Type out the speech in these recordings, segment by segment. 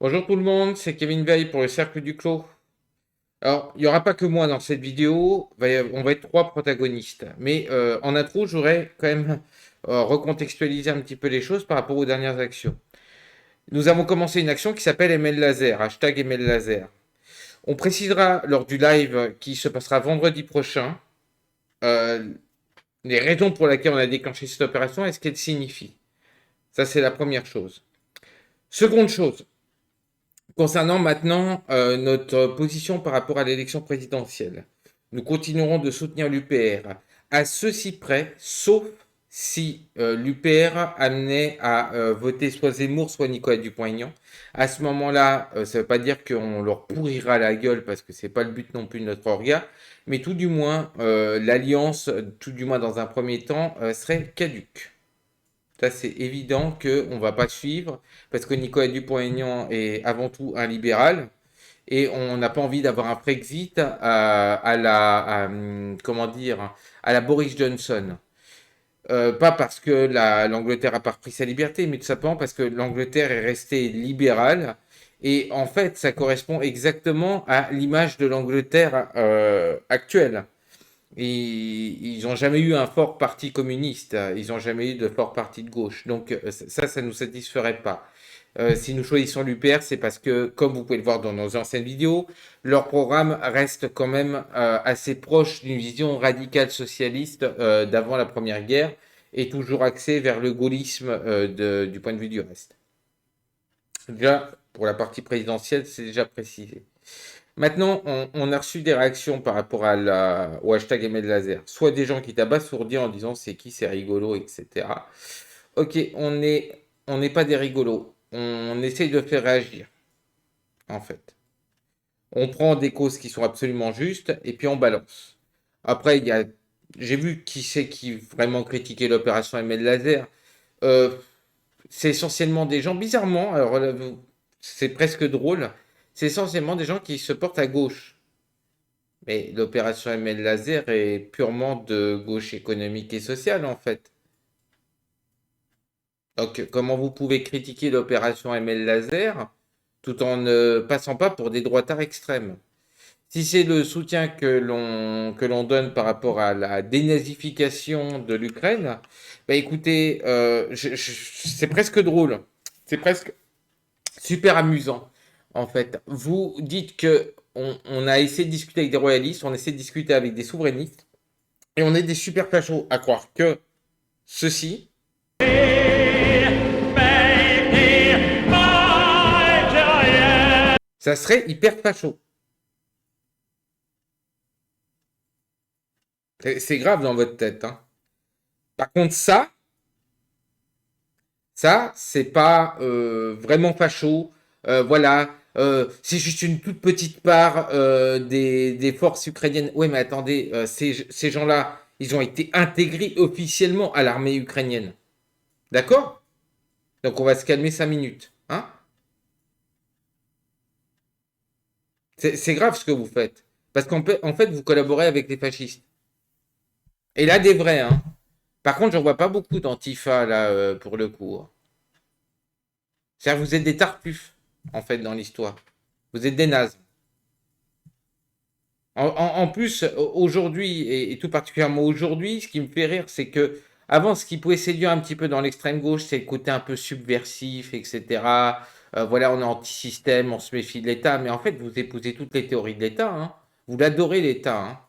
Bonjour tout le monde, c'est Kevin Veil pour le Cercle du Clos. Alors, il n'y aura pas que moi dans cette vidéo, on va être trois protagonistes. Mais en intro, j'aurais quand même recontextualisé un petit peu les choses par rapport aux dernières actions. Nous avons commencé une action qui s'appelle ML Laser, hashtag ML Laser. On précisera lors du live qui se passera vendredi prochain euh, les raisons pour lesquelles on a déclenché cette opération et ce qu'elle signifie. Ça, c'est la première chose. Seconde chose, concernant maintenant notre position par rapport à l'élection présidentielle, nous continuerons de soutenir l'UPR à ceci près, sauf si l'UPR amenait à voter soit Zemmour, soit Nicolas Dupont-Aignan. À ce moment-là, ça ne veut pas dire qu'on leur pourrira la gueule parce que c'est pas le but non plus de notre orga, mais tout du moins, l'alliance, tout du moins dans un premier temps, serait caduque. Ça, c'est évident qu'on ne va pas suivre parce que Nicolas Dupont-Aignan est avant tout un libéral et on n'a pas envie d'avoir un Brexit comment dire, à la Boris Johnson. Pas parce que l'Angleterre a pas repris sa liberté, mais tout simplement parce que l'Angleterre est restée libérale. Et en fait, ça correspond exactement à l'image de l'Angleterre actuelle. Ils n'ont jamais eu un fort parti communiste, ils n'ont jamais eu de fort parti de gauche. Donc ça ne nous satisferait pas. Si nous choisissons l'UPR, c'est parce que, comme vous pouvez le voir dans nos anciennes vidéos, leur programme reste quand même assez proche d'une vision radicale socialiste d'avant la Première Guerre et toujours axé vers le gaullisme du point de vue du reste. Déjà, pour la partie présidentielle, c'est déjà précisé. Maintenant, on a reçu des réactions par rapport au hashtag ML Laser. Soit des gens qui t'abasourdissent en disant c'est qui, c'est rigolo, etc. Ok, on n'est pas des rigolos. On essaye de faire réagir, en fait. On prend des causes qui sont absolument justes et puis on balance. Après, j'ai vu qui c'est qui vraiment critiquait l'opération ML Laser. Euh, c'est essentiellement des gens, bizarrement, alors là, c'est presque drôle, c'est essentiellement des gens qui se portent à gauche. Mais l'opération ML Laser est purement de gauche économique et sociale, en fait. Donc, comment vous pouvez critiquer l'opération ML Laser tout en ne passant pas pour des droitards extrêmes? Si c'est le soutien que l'on donne par rapport à la dénazification de l'Ukraine, bah écoutez, c'est presque drôle. C'est presque super amusant, en fait. Vous dites que on a essayé de discuter avec des royalistes, on essaie de discuter avec des souverainistes, et on est des super fachos à croire que ceci, ça serait hyper facho. C'est grave dans votre tête, hein. Par contre, ça, c'est pas vraiment facho. Voilà, c'est juste une toute petite part des forces ukrainiennes. Ouais, mais attendez, ces gens-là, ils ont été intégrés officiellement à l'armée ukrainienne. D'accord? Donc on va se calmer 5 minutes. Hein? C'est grave ce que vous faites. Parce en fait, vous collaborez avec les fascistes. Et là, des vrais, hein. Par contre, j'en vois pas beaucoup d'antifa, là, pour le coup, hein. C'est-à-dire que vous êtes des tartuffes, en fait, dans l'histoire. Vous êtes des nazes. En plus, aujourd'hui, et tout particulièrement aujourd'hui, ce qui me fait rire, c'est que avant, ce qui pouvait séduire un petit peu dans l'extrême gauche, c'est le côté un peu subversif, etc. Voilà, on est anti-système, on se méfie de l'État, mais en fait, vous épousez toutes les théories de l'État, hein. Vous l'adorez, l'État, hein.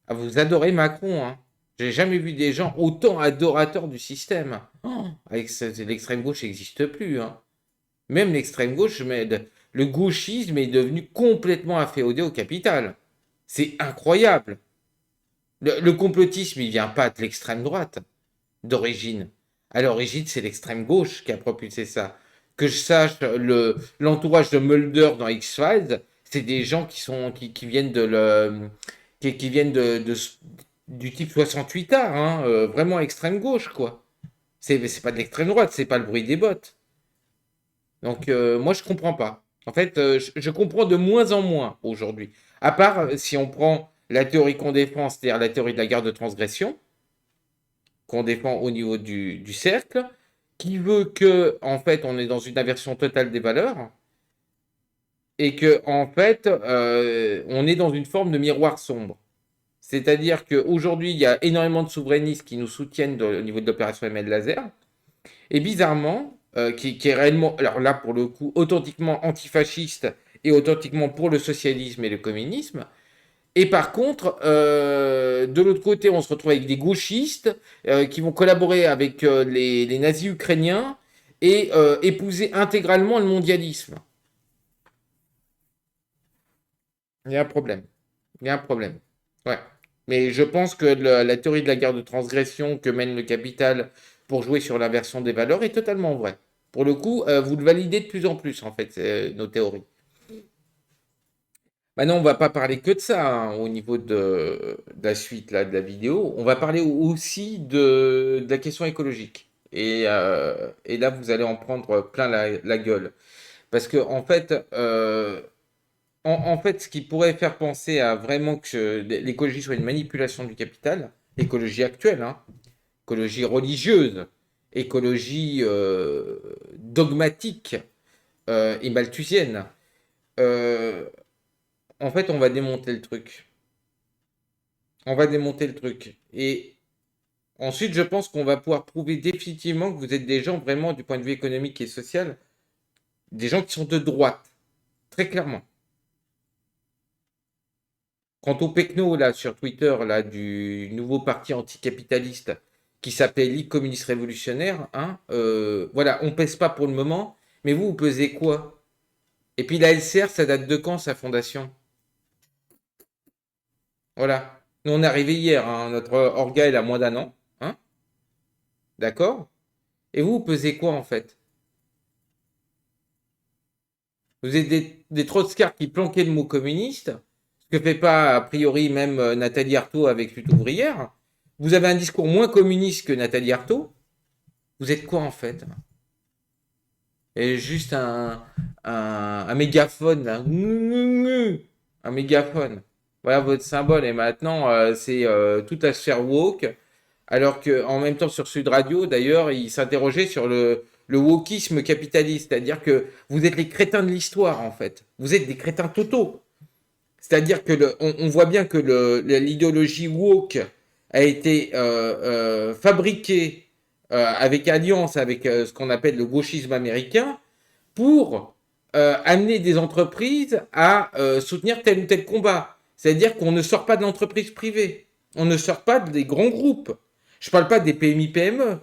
Ah, vous adorez Macron, hein. J'ai jamais vu des gens autant adorateurs du système. Oh, l'extrême gauche n'existe plus, hein. Même l'extrême gauche, mais le gauchisme est devenu complètement inféodé au capital. C'est incroyable. Le complotisme, il vient pas de l'extrême droite, d'origine. À l'origine, c'est l'extrême gauche qui a propulsé ça. Que je sache, l'entourage de Mulder dans X-Files, c'est des gens qui viennent qui viennent du type 68A, hein, vraiment extrême gauche, quoi. C'est pas de l'extrême droite, c'est pas le bruit des bottes. Donc, moi, je comprends pas. En fait, je comprends de moins en moins aujourd'hui. À part si on prend la théorie qu'on défend, c'est-à-dire la théorie de la guerre de transgression, qu'on défend au niveau du cercle, qui veut que, en fait, on est dans une inversion totale des valeurs. et que en fait, on est dans une forme de miroir sombre. C'est-à-dire qu'aujourd'hui, il y a énormément de souverainistes qui nous soutiennent au niveau de l'opération ML Laser, et bizarrement, qui est réellement, alors là pour le coup, authentiquement antifasciste et authentiquement pour le socialisme et le communisme. Et par contre, de l'autre côté, on se retrouve avec des gauchistes qui vont collaborer avec les nazis ukrainiens et épouser intégralement le mondialisme. Il y a un problème. Il y a un problème. Ouais. Mais je pense que la théorie de la guerre de transgression que mène le capital pour jouer sur l'inversion des valeurs est totalement vraie. Pour le coup, vous le validez de plus en plus, en fait, nos théories. Maintenant, on va pas parler que de ça hein, au niveau de la suite là, de la vidéo. On va parler aussi de la question écologique. Et là, vous allez en prendre plein la gueule. Parce que, en fait, ce qui pourrait faire penser à vraiment que l'écologie soit une manipulation du capital, l'écologie actuelle, hein, écologie religieuse, écologie dogmatique et malthusienne, euh, en fait, on va démonter le truc. On va démonter le truc. Et ensuite, je pense qu'on va pouvoir prouver définitivement que vous êtes des gens vraiment, du point de vue économique et social, des gens qui sont de droite. Très clairement. Quant au Pecno, là, sur Twitter, là, du nouveau parti anticapitaliste qui s'appelle Ligue communiste révolutionnaire, hein, voilà, on pèse pas pour le moment, mais vous pesez quoi? Et puis la LCR, ça date de quand, sa fondation? Voilà. Nous, on est arrivé hier, hein, notre orga, il a moins d'un an, hein, d'accord? Et vous pesez quoi, en fait? Vous êtes des trotskistes qui planquaient le mot communiste, ce que fait pas, a priori, même Nathalie Arthaud avec Lutte ouvrière. Vous avez un discours moins communiste que Nathalie Arthaud. Vous êtes quoi, en fait? Et juste un mégaphone, là. Un mégaphone. Voilà votre symbole. Et maintenant, c'est toute la sphère woke. Alors qu'en même temps, sur Sud Radio, d'ailleurs, il s'interrogeait sur le wokisme capitaliste. C'est-à-dire que vous êtes les crétins de l'histoire, en fait. Vous êtes des crétins totaux. C'est-à-dire que on voit bien que l'idéologie woke a été fabriquée avec alliance avec ce qu'on appelle le gauchisme américain pour amener des entreprises à soutenir tel ou tel combat. C'est-à-dire qu'on ne sort pas de l'entreprise privée. On ne sort pas des grands groupes. Je ne parle pas des PMI-PME.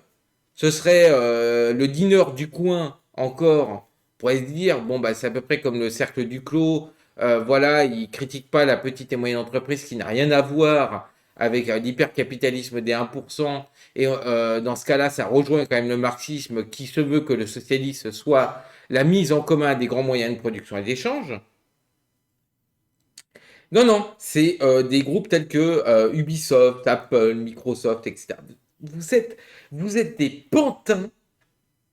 Ce serait le dîner du coin encore. On pourrait se dire, bon, bah, c'est à peu près comme le cercle du clos. Voilà, il ne critique pas la petite et moyenne entreprise qui n'a rien à voir avec l'hypercapitalisme des 1%. Et dans ce cas-là, ça rejoint quand même le marxisme qui se veut que le socialisme soit la mise en commun des grands moyens de production et d'échange. Non, non, c'est des groupes tels que Ubisoft, Apple, Microsoft, etc. Vous êtes, vous êtes des pantins,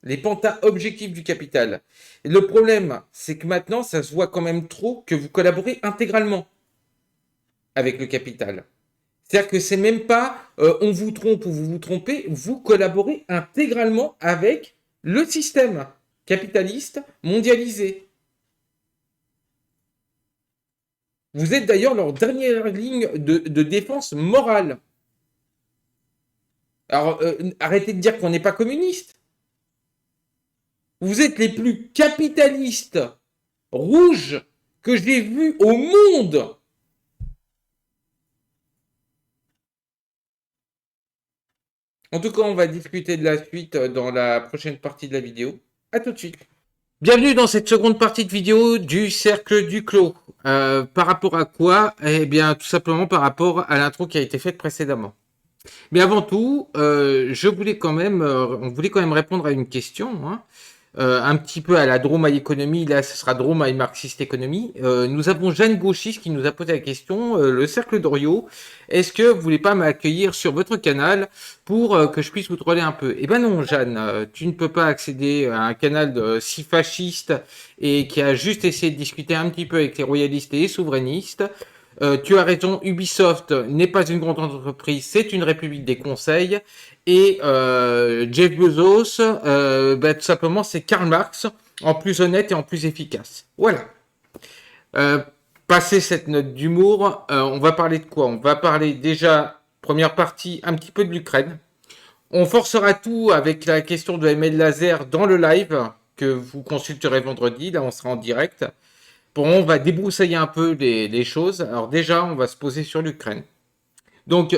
les pantins objectifs du capital. Et le problème, c'est que maintenant, ça se voit quand même trop que vous collaborez intégralement avec le capital. C'est-à-dire que c'est même pas on vous trompe ou vous vous trompez, vous collaborez intégralement avec le système capitaliste mondialisé. Vous êtes d'ailleurs leur dernière ligne de défense morale. Alors, arrêtez de dire qu'on n'est pas communiste. Vous êtes les plus capitalistes rouges que j'ai vus au monde. En tout cas, on va discuter de la suite dans la prochaine partie de la vidéo. À tout de suite. Bienvenue dans cette seconde partie de vidéo du cercle du clos. Par rapport à quoi? Eh bien, tout simplement par rapport à l'intro qui a été faite précédemment. Mais avant tout, on voulait quand même répondre à une question, hein. Un petit peu à la Drôme économie, là ce sera Drôme marxiste économie. Nous avons Jeanne Gauchis qui nous a posé la question, le cercle d'Orio, est-ce que vous voulez pas m'accueillir sur votre canal pour que je puisse vous troller un peu? Eh ben non Jeanne, tu ne peux pas accéder à un canal si fasciste et qui a juste essayé de discuter un petit peu avec les royalistes et les souverainistes. Tu as raison, Ubisoft n'est pas une grande entreprise, c'est une république des conseils. Et Jeff Bezos, tout simplement, c'est Karl Marx, en plus honnête et en plus efficace. Voilà. Euh, Passer cette note d'humour, on va parler de quoi? On va parler déjà, première partie, un petit peu de l'Ukraine. On forcera tout avec la question de ML Laser dans le live que vous consulterez vendredi. Là, on sera en direct. Bon, on va débroussailler un peu les choses. Alors déjà, on va se poser sur l'Ukraine. Donc,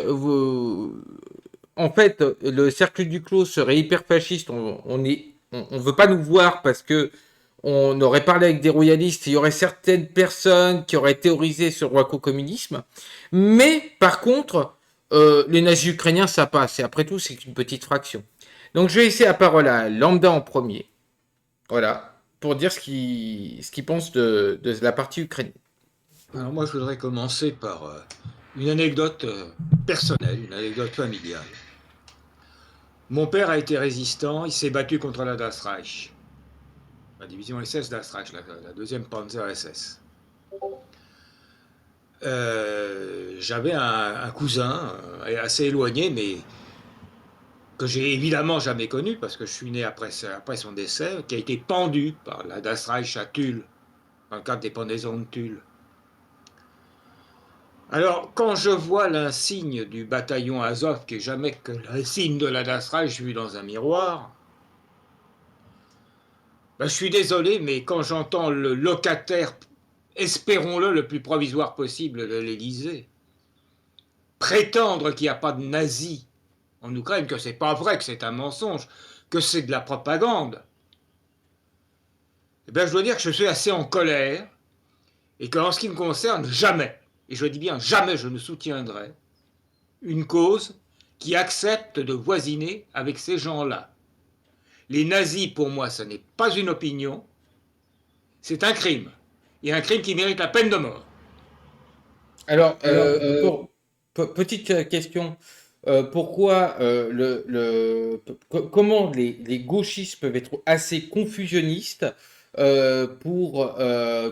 en fait, le cercle du clos serait hyper fasciste. On veut pas nous voir parce que on aurait parlé avec des royalistes. Il y aurait certaines personnes qui auraient théorisé sur le royco-communisme. Mais par contre, les nazis ukrainiens, ça passe. Et après tout, c'est qu'une petite fraction. Donc, je vais laisser la parole à Lambda en premier. Voilà. Pour dire ce qu'il pense de la partie ukrainienne. Alors moi, je voudrais commencer par une anecdote personnelle, une anecdote familiale. Mon père a été résistant, il s'est battu contre la Das Reich, la division SS Das Reich, la deuxième Panzer SS. J'avais un cousin assez éloigné, mais que j'ai évidemment jamais connu, parce que je suis né après son décès, qui a été pendu par la Das Reich à Tulle, dans le cadre des pendaisons de Tulle. Alors, quand je vois l'insigne du bataillon Azov, qui est jamais que l'insigne de la Das Reich vu dans un miroir, ben, je suis désolé, mais quand j'entends le locataire, espérons-le, le plus provisoire possible de l'Élysée, prétendre qu'il n'y a pas de nazis en Ukraine, que c'est pas vrai, que c'est un mensonge, que c'est de la propagande, eh bien, je dois dire que je suis assez en colère et qu'en ce qui me concerne, jamais, et je dis bien jamais, je ne soutiendrai une cause qui accepte de voisiner avec ces gens-là. Les nazis, pour moi, ce n'est pas une opinion, c'est un crime. Et un crime qui mérite la peine de mort. Alors, Alors, petite question. Pourquoi comment les gauchistes peuvent être assez confusionnistes pour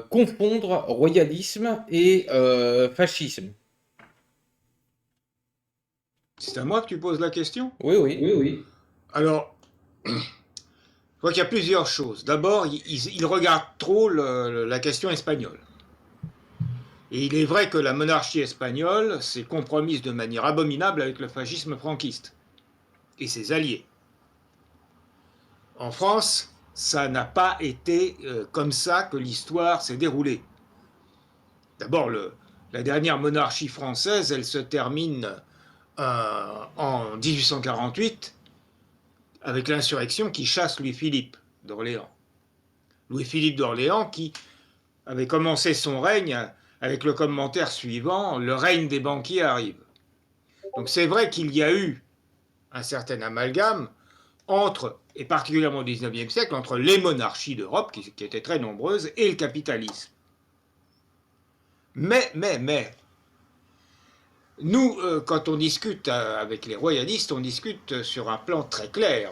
confondre royalisme et fascisme? c'est à moi que tu poses la question. Oui, oui. Oui, oui. Alors, je crois qu'il y a plusieurs choses. D'abord, il regarde trop la question espagnole. Et il est vrai que la monarchie espagnole s'est compromise de manière abominable avec le fascisme franquiste et ses alliés. En France, ça n'a pas été comme ça que l'histoire s'est déroulée. D'abord, la dernière monarchie française, elle se termine en 1848 avec l'insurrection qui chasse Louis-Philippe d'Orléans. Louis-Philippe d'Orléans qui avait commencé son règne avec le commentaire suivant: le règne des banquiers arrive. Donc c'est vrai qu'il y a eu un certain amalgame entre, et particulièrement au XIXe siècle, entre les monarchies d'Europe, qui étaient très nombreuses, et le capitalisme. Mais, nous, quand on discute avec les royalistes, on discute sur un plan très clair.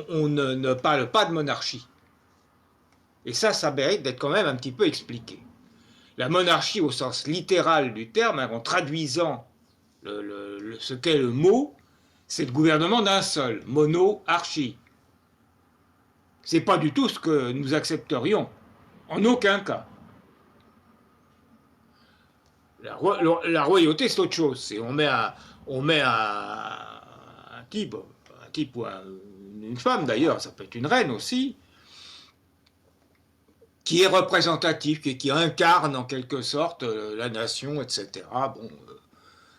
On ne parle pas de monarchie. Et ça mérite d'être quand même un petit peu expliqué. La monarchie, au sens littéral du terme, en traduisant ce qu'est le mot, c'est le gouvernement d'un seul, mono-archie. C'est pas du tout ce que nous accepterions, en aucun cas. La royauté, c'est autre chose. On met un type ou une femme d'ailleurs, ça peut être une reine aussi, qui est représentatif, qui incarne en quelque sorte la nation, etc. Bon,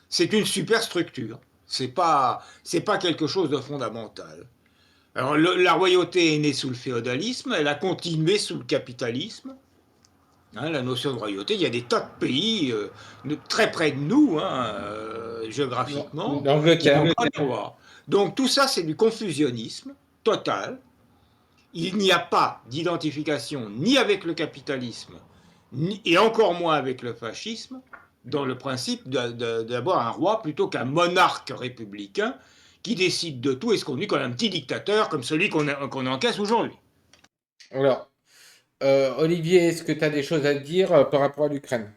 c'est une super structure. C'est pas quelque chose de fondamental. Alors la royauté est née sous le féodalisme, elle a continué sous le capitalisme. Hein, la notion de royauté, il y a des tas de pays très près de nous, hein, géographiquement, qui n'ont L'Angleterre. pas de roi. Donc tout ça, c'est du confusionnisme total. Il n'y a pas d'identification ni avec le capitalisme, et encore moins avec le fascisme, dans le principe d'avoir un roi plutôt qu'un monarque républicain qui décide de tout et ce qu'on dit comme un petit dictateur comme celui qu'on encaisse aujourd'hui. Alors, Olivier, est-ce que tu as des choses à dire par rapport à l'Ukraine?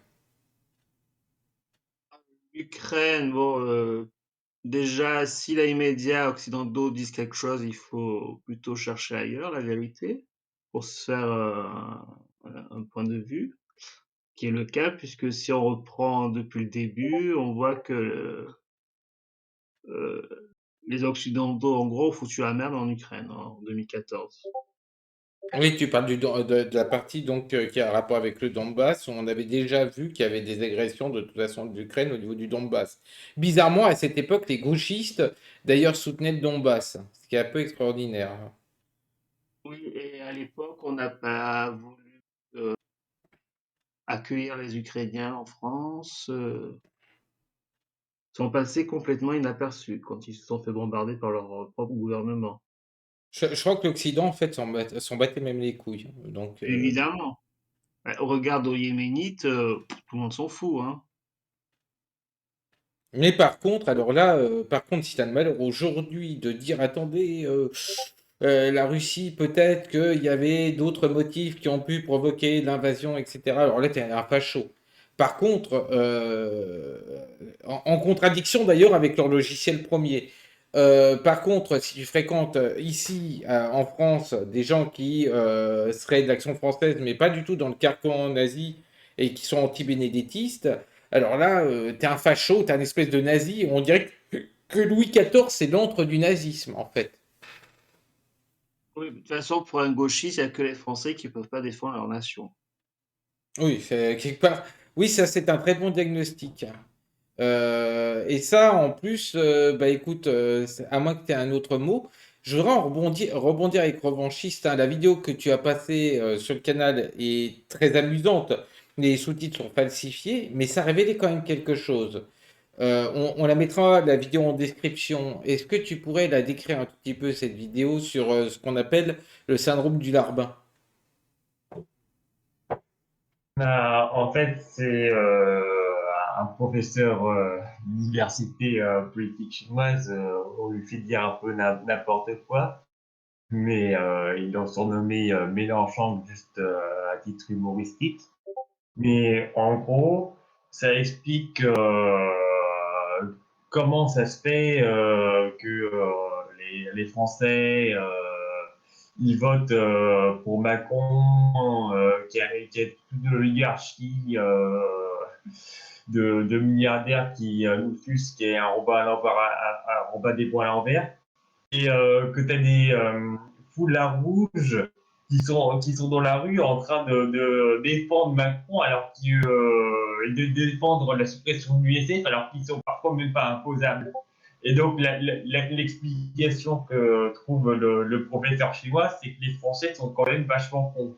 Ukraine, bon, déjà, si les médias occidentaux disent quelque chose, il faut plutôt chercher ailleurs la vérité pour se faire un point de vue. qui est le cas, puisque si on reprend depuis le début, on voit que les Occidentaux, en gros, ont foutu la merde en Ukraine en 2014. Oui, tu parles de la partie donc qui a un rapport avec le Donbass, où on avait déjà vu qu'il y avait des agressions de toute façon de l'Ukraine au niveau du Donbass. Bizarrement, à cette époque, les gauchistes d'ailleurs soutenaient le Donbass, ce qui est un peu extraordinaire. Oui, et à l'époque, on n'a pas voulu euh, accueillir les Ukrainiens en France. Sont passés complètement inaperçus quand ils se sont fait bombarder par leur propre gouvernement. Je crois que l'Occident, en fait, s'en battait même les couilles. Donc, Évidemment. Regarde aux Yéménites, tout le monde s'en fout, hein. mais par contre, alors là, par contre, si tu as le malheur aujourd'hui de dire, attendez, la Russie, peut-être qu'il y avait d'autres motifs qui ont pu provoquer l'invasion, etc. Alors là, tu es un facho. Par contre, en contradiction d'ailleurs avec leur logiciel premier. Par contre, si tu fréquentes ici en France des gens qui seraient de l'Action française, mais pas du tout dans le carcan nazi et qui sont anti-bénédictistes, alors là, t'es un facho, t'es un espèce de nazi. On dirait que Louis XIV, c'est l'antre du nazisme, en fait. Oui, de toute façon, pour un gauchiste, il n'y a que les Français qui ne peuvent pas défendre leur nation. Oui, c'est quelque part. Oui, ça c'est un très bon diagnostic. Et ça, en plus, bah écoute, à moins que tu aies un autre mot, je voudrais en rebondir avec Revanchiste, hein. La vidéo que tu as passée sur le canal est très amusante. Les sous-titres sont falsifiés, mais ça révélait quand même quelque chose. On la mettra, la vidéo en description. Est-ce que tu pourrais la décrire un tout petit peu, cette vidéo, sur ce qu'on appelle le syndrome du larbin? En fait, c'est un professeur d'université politique chinoise. On lui fait dire un peu n'importe quoi, mais ils l'ont surnommé Mélenchon juste à titre humoristique. Mais en gros, ça explique comment ça se fait que les Français ils votent pour Macron, qui a toute une oligarchie de milliardaires qui nous fusent, qui est un Robin, un Robin des Bois à l'envers, et que tu as des foulards rouges qui sont dans la rue en train de défendre Macron alors qu'ils de défendre la suppression de l'USF alors qu'ils sont parfois même pas imposables. Et donc l'explication que trouve le professeur chinois, c'est que les Français sont quand même vachement cons.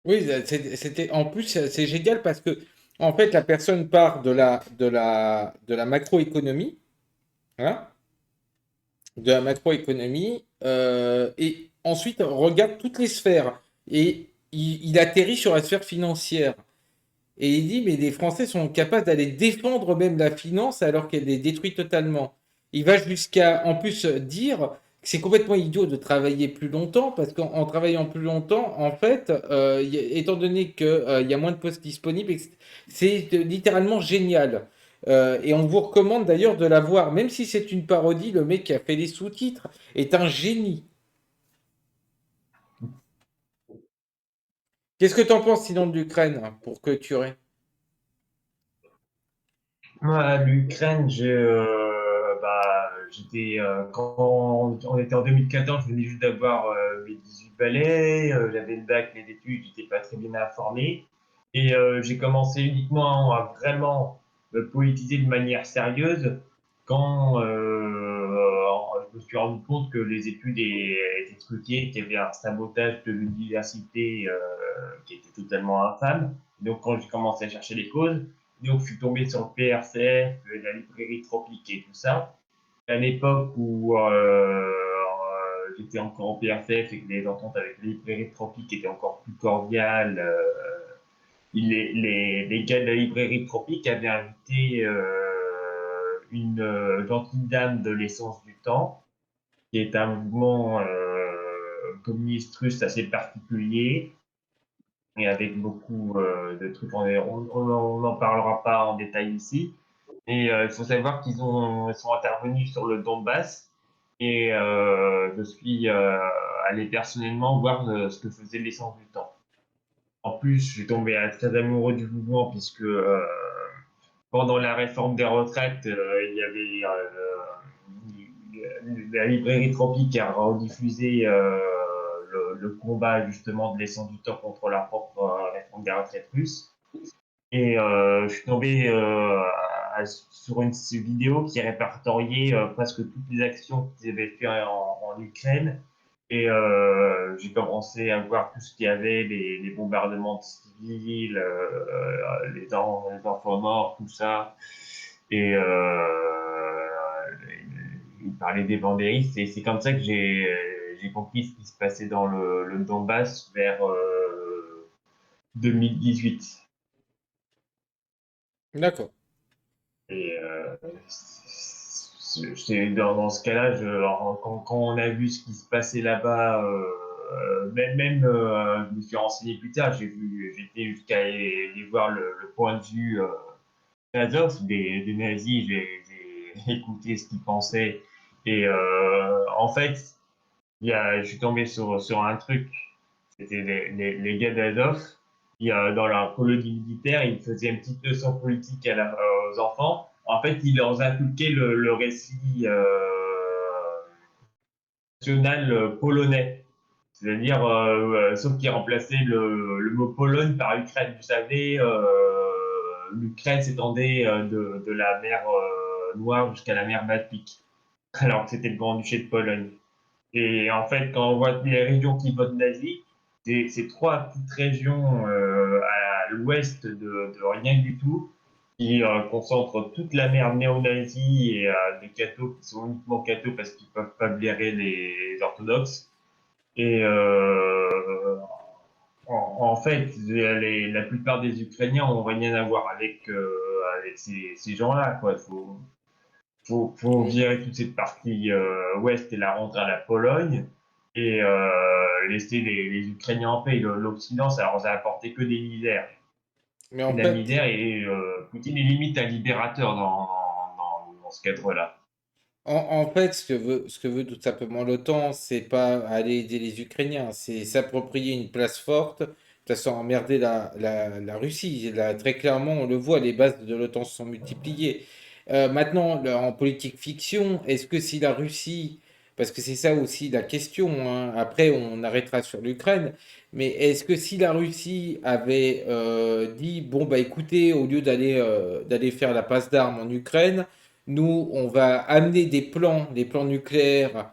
Oui, c'était en plus c'est génial parce que en fait la personne part de la macroéconomie, hein, de la macroéconomie et ensuite regarde toutes les sphères et il atterrit sur la sphère financière et il dit mais les Français sont capables d'aller défendre même la finance alors qu'elle est détruite totalement. Il va jusqu'à en plus dire que c'est complètement idiot de travailler plus longtemps parce qu'en travaillant plus longtemps, en fait, étant donné qu'il y a moins de postes disponibles, c'est littéralement génial. Et on vous recommande d'ailleurs de la voir, même si c'est une parodie, le mec qui a fait les sous-titres est un génie. Qu'est-ce que t'en penses sinon de l'Ukraine pour clôturer? Moi, l'Ukraine, j'étais quand on était en 2014, je venais juste d'avoir mes 18 balais, j'avais le bac, les études, j'étais pas très bien informé, et j'ai commencé uniquement à vraiment me politiser de manière sérieuse quand je me suis rendu compte que les études étaient truquées, qu'il y avait un sabotage de l'université qui était totalement infâme. Donc quand j'ai commencé à chercher les causes, donc, je suis tombé sur le PRCF, la librairie Tropique et tout ça. À l'époque où j'étais encore au PRCF et que les ententes avec la librairie Tropique étaient encore plus cordiales, les gars de la librairie Tropique avaient invité une gentille dame de l'essence du temps, qui est un mouvement communiste russe assez particulier, et avec beaucoup de trucs. On n'en parlera pas en détail ici. Et il faut savoir ils sont intervenus sur le Donbass. Et je suis allé personnellement voir ce que faisait l'essence du temps. En plus, je suis tombé très amoureux du mouvement puisque pendant la réforme des retraites, il y avait la librairie Tropique qui a rediffusé le combat justement de laissant du temps contre la propre réforme des retraites russes. Et je suis tombé sur une vidéo qui répertoriait presque toutes les actions qu'ils avaient fait en Ukraine. Et j'ai commencé à voir tout ce qu'il y avait, les bombardements de civils, les enfants morts, tout ça. Et il parlait des bandéristes. Et c'est comme ça que j'ai compris ce qui se passait dans le Donbass vers 2018. D'accord. Et dans ce cas-là, quand on a vu ce qui se passait là-bas, je me suis renseigné plus tard, j'étais jusqu'à aller voir le point de vue d'Azov, des nazis, j'ai écouté ce qu'ils pensaient. Et en fait, je suis tombé sur un truc, c'était les gars d'Azov, dans leur colonie militaire, ils faisaient une petite leçon politique aux enfants. En fait, ils leur inculquaient le récit national polonais. C'est-à-dire, sauf qu'ils remplaçaient le mot Pologne par Ukraine. Vous savez, l'Ukraine s'étendait de la mer Noire jusqu'à la mer Baltique, alors que c'était le Grand-Duché de Pologne. Et en fait, quand on voit les régions qui votent nazi, c'est trois petites régions à l'ouest de rien du tout qui concentrent toute la mer néo-nazie et des cathos qui sont uniquement cathos parce qu'ils peuvent pas blairer les orthodoxes. Et en fait, la plupart des Ukrainiens ont rien à voir avec ces gens-là, quoi. Faut virer toute cette partie ouest et la rendre à la Pologne et laisser les Ukrainiens en paix. L'Occident, ça leur a apporté que des misères. Mais Et en de la fait, misère et Poutine est limite un libérateur dans ce cadre-là. en fait, ce que veut tout simplement l'OTAN, c'est pas aller aider les Ukrainiens, c'est s'approprier une place forte, de toute façon emmerder la Russie. Là, très clairement, on le voit, les bases de l'OTAN se sont multipliées. Maintenant, en politique fiction, est-ce que si la Russie, parce que c'est ça aussi la question, hein, après on arrêtera sur l'Ukraine, mais est-ce que si la Russie avait dit, bon bah écoutez, au lieu d'aller faire la passe d'armes en Ukraine, nous, on va amener des plans nucléaires,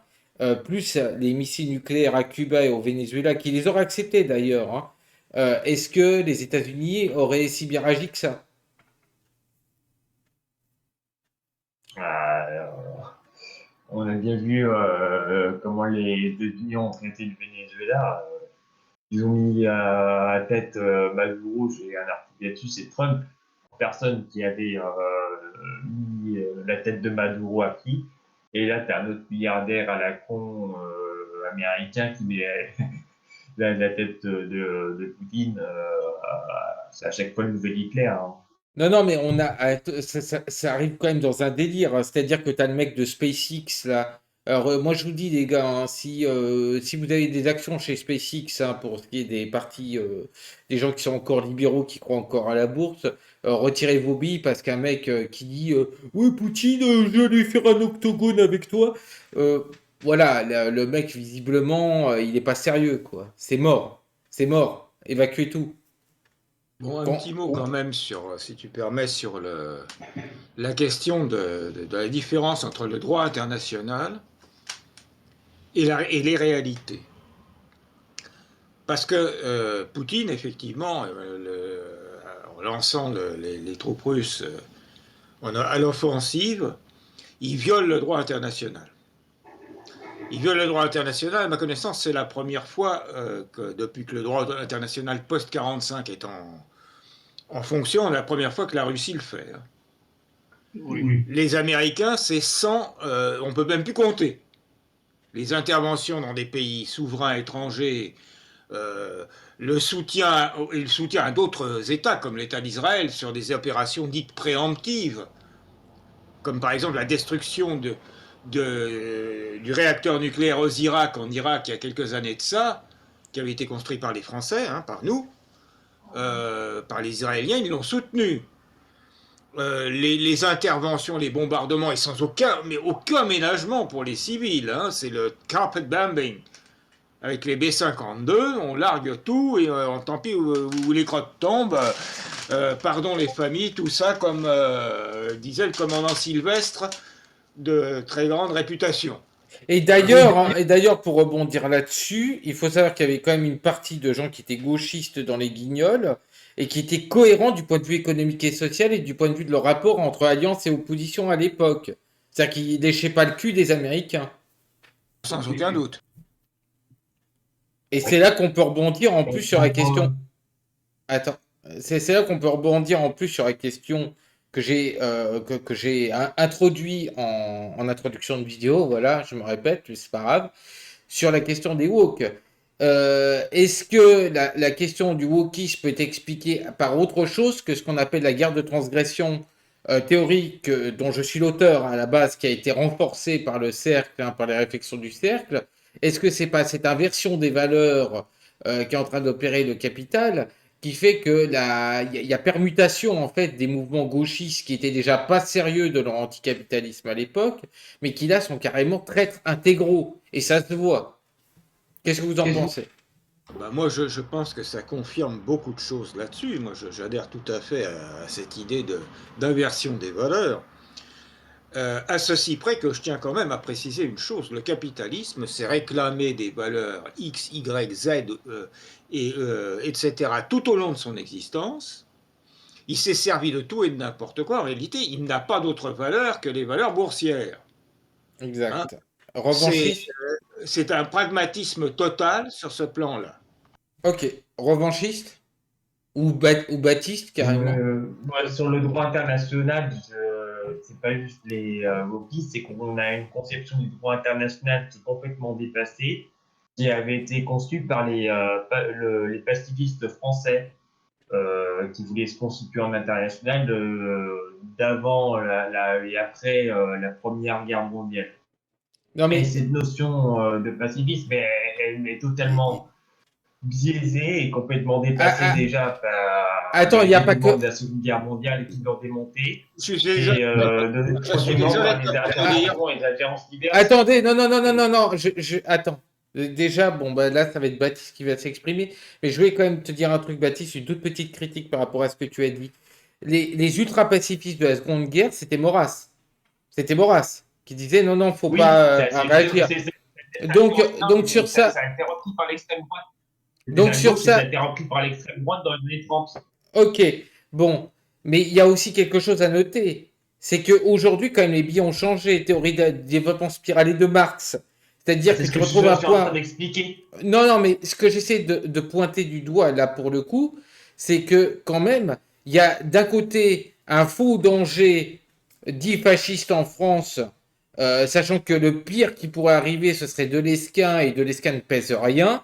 plus les missiles nucléaires à Cuba et au Venezuela, qui les auraient acceptés d'ailleurs, hein. Est-ce que les États-Unis auraient si bien agi que ça? On a bien vu comment les États-Unis ont traité le Venezuela. Ils ont mis à la tête Maduro, j'ai un article là-dessus, c'est Trump, personne qui avait mis la tête de Maduro à qui. Et là, tu as un autre milliardaire à la con américain qui met la tête de Poutine. C'est à chaque fois le nouvel Hitler, hein. Non, non, mais ça arrive quand même dans un délire, hein. C'est-à-dire que tu as le mec de SpaceX là. Alors, moi, je vous dis, les gars, hein, si vous avez des actions chez SpaceX, hein, pour ce qui est des partis, des gens qui sont encore libéraux, qui croient encore à la bourse, retirez vos billes parce qu'un mec qui dit ouais, Poutine, je vais aller faire un octogone avec toi. euh, voilà, le mec, visiblement, il n'est pas sérieux, quoi. C'est mort. C'est mort. Évacuez tout. Bon, un Quand, petit mot quand même sur, si tu permets, sur la question de la différence entre le droit international et les réalités. Parce que Poutine, effectivement, en lançant les troupes russes à l'offensive, il viole le droit international. Il viole le droit international, à ma connaissance, c'est la première fois que, depuis que le droit international post-45 est en fonction, la première fois que la Russie le fait, hein. Oui. Les Américains, c'est 100, on peut même plus compter. Les interventions dans des pays souverains étrangers, le soutien à d'autres États, comme l'État d'Israël, sur des opérations dites préemptives, comme par exemple la destruction du réacteur nucléaire Osirak en Irak il y a quelques années de ça, qui avait été construit par les Français, hein, par nous. par les Israéliens, ils l'ont soutenu. Les interventions, les bombardements, et sans aucun ménagement pour les civils, hein, c'est le carpet bombing. Avec les B-52, on largue tout et tant pis où les crottes tombent. Pardon les familles, tout ça, comme disait le commandant Sylvestre, de très grande réputation. Et d'ailleurs, pour rebondir là-dessus, il faut savoir qu'il y avait quand même une partie de gens qui étaient gauchistes dans les Guignols et qui étaient cohérents du point de vue économique et social et du point de vue de leur rapport entre alliance et opposition à l'époque. C'est-à-dire qu'ils léchaient pas le cul des Américains. Sans aucun doute. Et c'est là qu'on peut rebondir en plus sur la question. Attends, c'est là qu'on peut rebondir en plus sur la question que j'ai introduit en introduction de vidéo. Voilà, je me répète, mais c'est pas grave. Sur la question des woke. Est-ce que la question du wokisme peut être expliquée par autre chose que ce qu'on appelle la guerre de transgression théorique dont je suis l'auteur à la base, qui a été renforcée par le cercle, hein, par les réflexions du cercle? Est-ce que c'est pas cette inversion des valeurs qui est en train d'opérer le capital qui fait que il y a permutation en fait des mouvements gauchistes qui étaient déjà pas sérieux de leur anticapitalisme à l'époque, mais qui là sont carrément traîtres intégraux et ça se voit. Qu'est-ce que vous en pensez? Bah moi, je pense que ça confirme beaucoup de choses là-dessus. Moi, j'adhère tout à fait à cette idée d'inversion des valeurs. À ceci près que je tiens quand même à préciser une chose, le capitalisme s'est réclamé des valeurs X, Y, Z, etc. tout au long de son existence. Il s'est servi de tout et de n'importe quoi. En réalité, il n'a pas d'autre valeur que les valeurs boursières. Hein. Exact. C'est Revanchiste? c'est un pragmatisme total sur ce plan-là. Ok. Revanchiste? Ou Baptiste, carrément? Moi, sur le droit international, c'est pas juste les wokistes, c'est qu'on a une conception du droit international qui est complètement dépassée, qui avait été conçue par les pacifistes français qui voulaient se constituer en international d'avant et après la Première Guerre mondiale. Non Et mais cette notion de pacifisme, elle est totalement biaisé et complètement dépassé ah, déjà par attends, il n'y les a pas événements que. de la Seconde Guerre mondiale qui l'ont démonté. Je suis désolé, Et je suis troisièmement, désolé par de les te contredire. interventions et les alliances diverses. Attendez, non, non, non, non, non, non, attends. Déjà, bon, bah là, ça va être Baptiste qui va s'exprimer, mais je vais quand même te dire un truc, Baptiste, une toute petite critique par rapport à ce que tu as dit. Les ultra-pacifistes de la Seconde Guerre, c'était Maurras. C'était Maurras qui disait non, non, faut Oui, pas réagir. Donc sur ça, ça a été repris par l'extrême droite. C'était donc la sur gauche et ça a ça, été repris par l'extrême droite dans les années 30. ok, bon, mais il y a aussi quelque chose à noter, c'est qu'aujourd'hui, quand même, les billes ont changé, théorie de développement spiralé de Marx, c'est-à-dire C'est que ce tu que je retrouves un suis en train point. d'expliquer. Non, non, mais ce que j'essaie de pointer du doigt là pour le coup, c'est que quand même, il y a d'un côté un faux danger dit fasciste en France, sachant que le pire qui pourrait arriver, ce serait Delescun et Delescun ne pèse rien,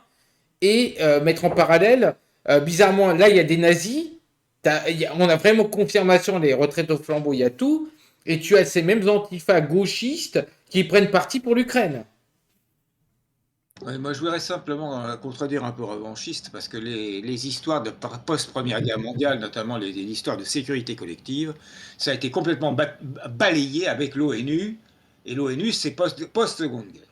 et mettre en parallèle, bizarrement, là il y a des nazis, on a vraiment confirmation, les retraites au flambeau, il y a tout, et tu as ces mêmes antifas gauchistes qui prennent parti pour l'Ukraine. Ouais, moi, je voudrais simplement contredire un peu revanchiste, parce que les histoires de post-Première Guerre mondiale, notamment les histoires de sécurité collective, ça a été complètement balayé avec l'ONU, et l'ONU, c'est post-Seconde Guerre.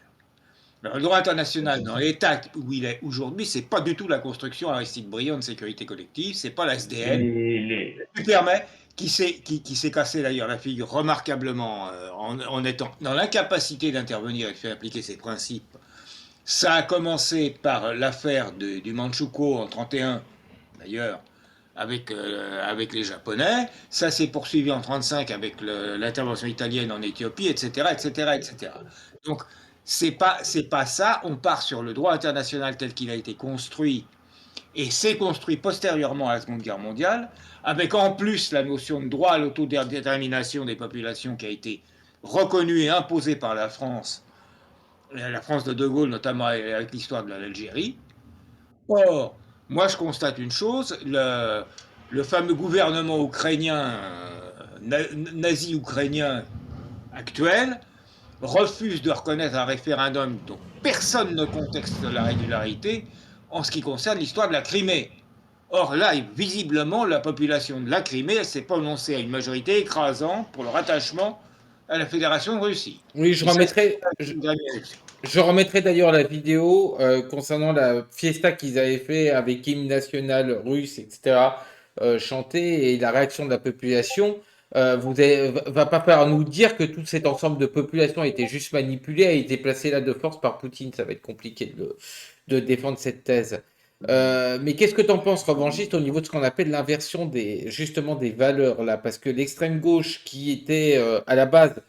Alors, le droit international, dans l'état où il est aujourd'hui, c'est pas du tout la construction Aristide Briand de sécurité collective, c'est pas la SDN, tu permets, qui s'est cassé d'ailleurs la figure remarquablement en étant dans l'incapacité d'intervenir et de faire appliquer ses principes. Ça a commencé par l'affaire du Manchukuo en 1931, d'ailleurs, avec les Japonais. Ça s'est poursuivi en 1935 avec l'intervention italienne en Éthiopie, etc., etc., etc. Donc, c'est pas ça. On part sur le droit international tel qu'il a été construit et s'est construit postérieurement à la Seconde Guerre mondiale, avec en plus la notion de droit à l'autodétermination des populations qui a été reconnue et imposée par la France de De Gaulle, notamment avec l'histoire de l'Algérie. Or, moi je constate une chose, le fameux gouvernement ukrainien, nazi-ukrainien actuel, refuse de reconnaître un référendum dont personne ne conteste la régularité en ce qui concerne l'histoire de la Crimée. Or là, visiblement, la population de la Crimée, elle s'est prononcée à une majorité écrasante pour le rattachement à la Fédération de Russie. Oui, Et ça, c'est une grande élection. je remettrai d'ailleurs la vidéo concernant la fiesta qu'ils avaient fait avec hymne national russe, etc., chanté, et la réaction de la population. Va pas falloir nous dire que tout cet ensemble de population a été juste manipulé, a été placé là de force par Poutine. Ça va être compliqué de défendre cette thèse. Mais qu'est-ce que tu en penses, revanchiste, au niveau de ce qu'on appelle l'inversion justement des valeurs là? Parce que l'extrême gauche, qui était à la base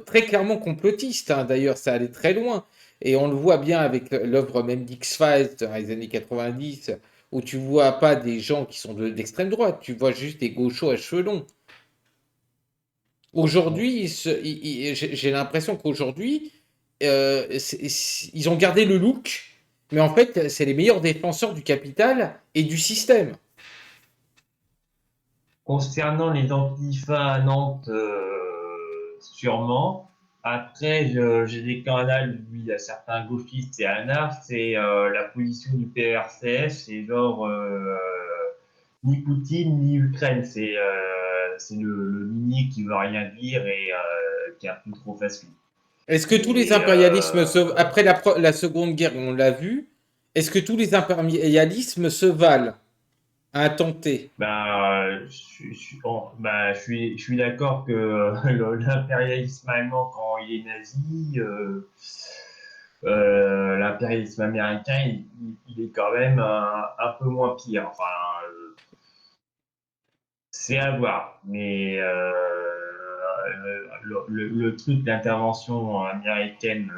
très clairement complotiste, hein, d'ailleurs, ça allait très loin. Et on le voit bien avec l'œuvre même d'X-Files dans les années 90, où tu vois pas des gens qui sont d'extrême droite, tu vois juste des gauchos à cheveux longs. Aujourd'hui, j'ai l'impression qu'aujourd'hui, ils ont gardé le look, mais en fait, c'est les meilleurs défenseurs du capital et du système. Concernant les antifas à Nantes, sûrement. Après, j'ai des canals, lui, à certains gauchistes et anards, c'est la position du PRCF, c'est genre ni Poutine ni Ukraine, c'est le minier qui veut rien dire et qui est un peu trop facile. Est-ce que tous les Et impérialismes après la Seconde Guerre, on l'a vu, est-ce que tous les impérialismes se valent à tenter? Je suis d'accord que l'impérialisme allemand, quand il est nazi, l'impérialisme américain, il est quand même un peu moins pire. Enfin, c'est à voir. Mais le truc d'intervention américaine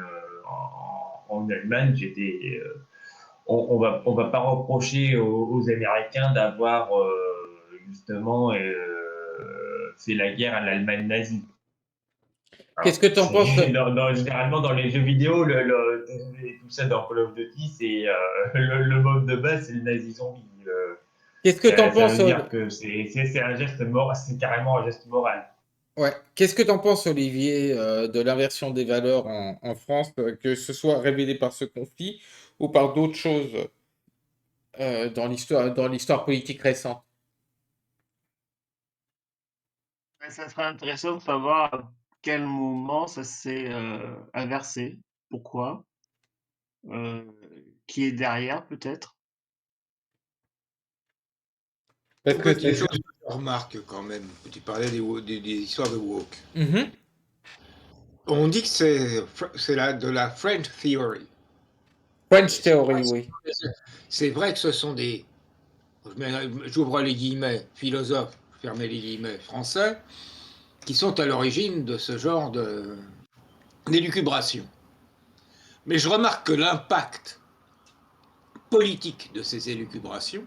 en Allemagne, on va pas reprocher aux Américains d'avoir justement fait la guerre à l'Allemagne nazie. Qu'est-ce Alors, que tu en penses? généralement dans les jeux vidéo, tout ça dans Call of Duty, c'est le mode de base, c'est le nazi zombie. Qu'est-ce que tu en Ça penses? veut dire que c'est un geste moral, c'est carrément un geste moral. Ouais. Qu'est-ce que tu en penses, Olivier, de l'inversion des valeurs en France, que ce soit révélé par ce conflit ou par d'autres choses dans l'histoire politique récente? Ça serait intéressant de savoir à quel moment ça s'est inversé, pourquoi, euh, qui est derrière peut-être. Parce En que fait, il y a une chose que je remarque quand même. Tu parlais des histoires de woke. Mhm. On dit que c'est de la French Theory. French Theory, oui. C'est vrai que ce sont j'ouvre les guillemets, philosophes, fermez les guillemets, français, qui sont à l'origine de ce genre d'élucubration. Mais je remarque que l'impact politique de ces élucubrations,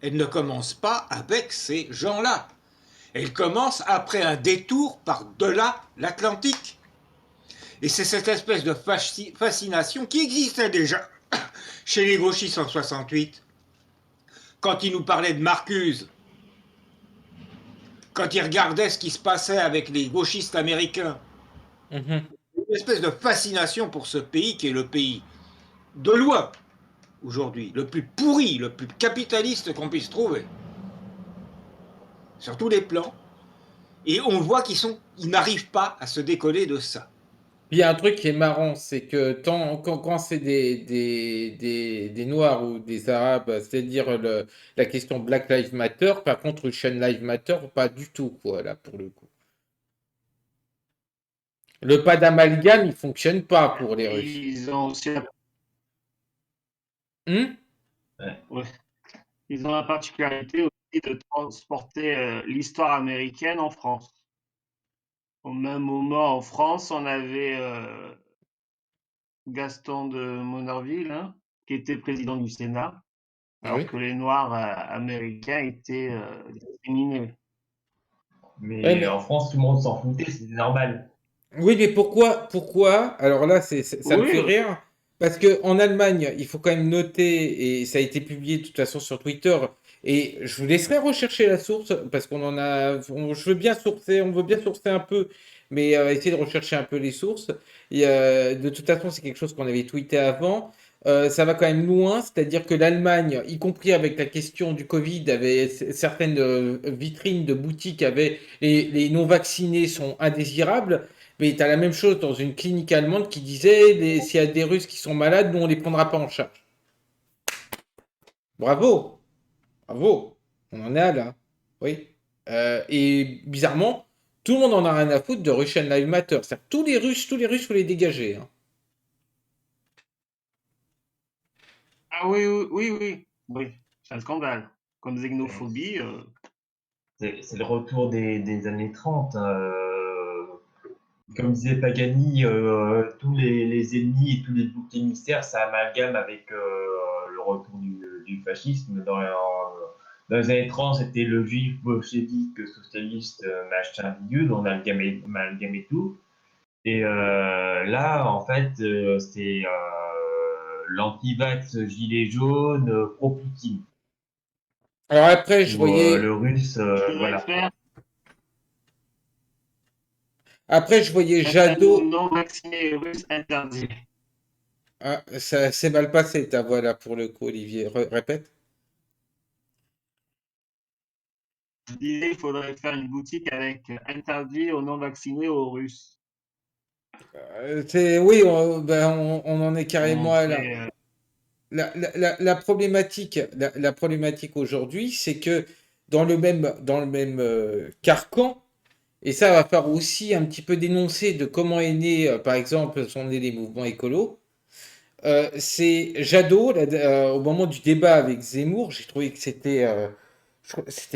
elle ne commence pas avec ces gens-là. Elle commence après un détour par-delà l'Atlantique. Et c'est cette espèce de fascination qui existait déjà chez les gauchistes en 68, quand ils nous parlaient de Marcuse, quand ils regardaient ce qui se passait avec les gauchistes américains. Mhm. Une espèce de fascination pour ce pays qui est le pays de loin, aujourd'hui, le plus pourri, le plus capitaliste qu'on puisse trouver, sur tous les plans. Et on voit ils n'arrivent pas à se décoller de ça. Puis il y a un truc qui est marrant, c'est que quand c'est des Noirs ou des Arabes, c'est-à-dire la question Black Lives Matter, par contre, Russian Lives Matter, pas du tout, quoi, là, pour le coup. Le pas d'amalgame, il fonctionne pas pour les Russes. Ils ont aussi Hmm. ouais. Ils ont la particularité aussi de transporter l'histoire américaine en France. Au même moment, en France, on avait Gaston de Monnerville, hein, qui était président du Sénat, Ah alors oui. que les Noirs américains étaient discriminés. Ouais, Mais mais en France, tout le monde s'en foutait, c'était normal. oui, mais pourquoi? Alors là, ça me fait Oui, rire. Parce que en Allemagne, il faut quand même noter, et ça a été publié de toute façon sur Twitter, et je vous laisserai rechercher la source, parce qu'on en a, je veux bien sourcer, on veut bien sourcer un peu, mais essayer de rechercher un peu les sources. Et, de toute façon, c'est quelque chose qu'on avait tweeté avant. ça va quand même loin, c'est-à-dire que l'Allemagne, y compris avec la question du Covid, avait certaines vitrines de boutiques avaient les non-vaccinés sont indésirables, mais tu as la même chose dans une clinique allemande qui disait s'il y a des Russes qui sont malades, nous on les prendra pas en charge. Bravo, bravo, on en est à là. Oui. Et bizarrement, tout le monde en a rien à foutre de Russian Lives Matter. C'est-à-dire que tous les Russes, faut les dégager, hein. Ah oui, oui, oui, oui, oui, c'est un scandale. Comme Euh, xénophobie, C'est le retour des années 30. Comme disait Pagani, tous les ennemis et tous les boucs émissaires, ça amalgame avec le retour du fascisme. Dans les années 30, c'était le juif bolchevique socialiste machin bidule, on a amalgamé tout. Et là, en fait, c'est l'anti-vax gilet jaune pro-Poutine. Alors après, je Ou voyais, le russe, je devrais voilà. faire après, je voyais un Jadot. non vacciné russe interdit. Ah, ça s'est mal passé ta voix là pour le coup, Olivier. Répète. Je disais, il faudrait faire une boutique avec interdit aux non vaccinés aux Russes. Oui, on en est Pour carrément à là. montrer. La problématique aujourd'hui, c'est que dans le même carcan, et ça va faire aussi un petit peu dénoncer de comment est né, par exemple, sont nés les mouvements écolos. C'est Jadot, là, au moment du débat avec Zemmour, j'ai trouvé que c'était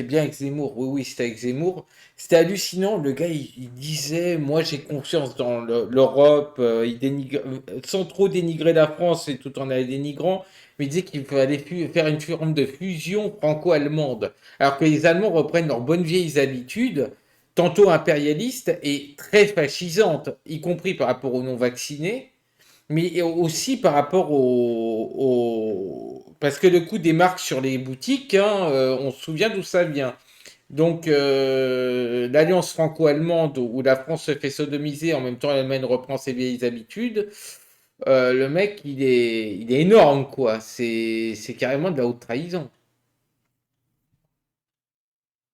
bien avec Zemmour, oui, oui, c'était avec Zemmour. C'était hallucinant, le gars, il disait, moi j'ai confiance dans l'Europe, sans trop dénigrer la France et tout en la dénigrant, mais il disait qu'il fallait faire une forme de fusion franco-allemande. Alors que les Allemands reprennent leurs bonnes vieilles habitudes, tantôt impérialistes et très fascisantes, y compris par rapport aux non-vaccinés. Mais aussi par rapport Parce que le coût des marques sur les boutiques, hein, on se souvient d'où ça vient. Donc, l'alliance franco-allemande où la France se fait sodomiser, en même temps l'Allemagne reprend ses vieilles habitudes, le mec, il est énorme, quoi. C'est carrément de la haute trahison.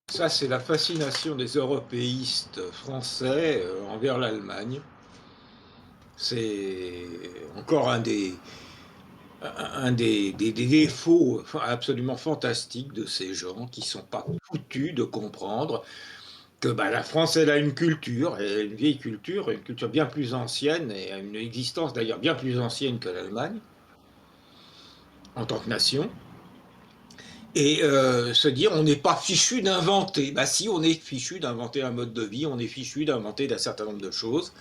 Ça, c'est la fascination des européistes français envers l'Allemagne. C'est encore des défauts absolument fantastiques de ces gens qui ne sont pas foutus de comprendre que bah, la France, elle a une culture, et une vieille culture, une culture bien plus ancienne, et une existence d'ailleurs bien plus ancienne que l'Allemagne, en tant que nation. Et se dire, on n'est pas fichu d'inventer. Bah si, on est fichu d'inventer un mode de vie, on est fichu d'inventer d'un certain nombre de choses.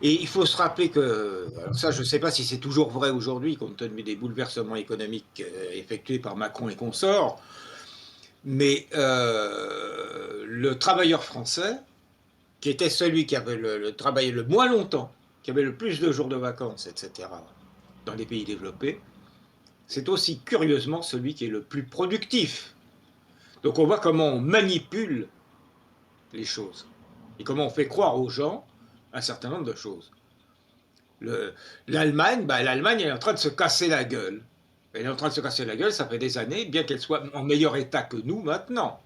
Et il faut se rappeler que, alors ça je ne sais pas si c'est toujours vrai aujourd'hui, compte tenu des bouleversements économiques effectués par Macron et consorts, mais le travailleur français, qui était celui qui avait travaillé le moins longtemps, qui avait le plus de jours de vacances, etc., dans les pays développés, c'est aussi curieusement celui qui est le plus productif. Donc on voit comment on manipule les choses et comment on fait croire aux gens un certain nombre de choses. L'Allemagne, bah, l'Allemagne est en train de se casser la gueule. Elle est en train de se casser la gueule, ça fait des années, bien qu'elle soit en meilleur état que nous maintenant.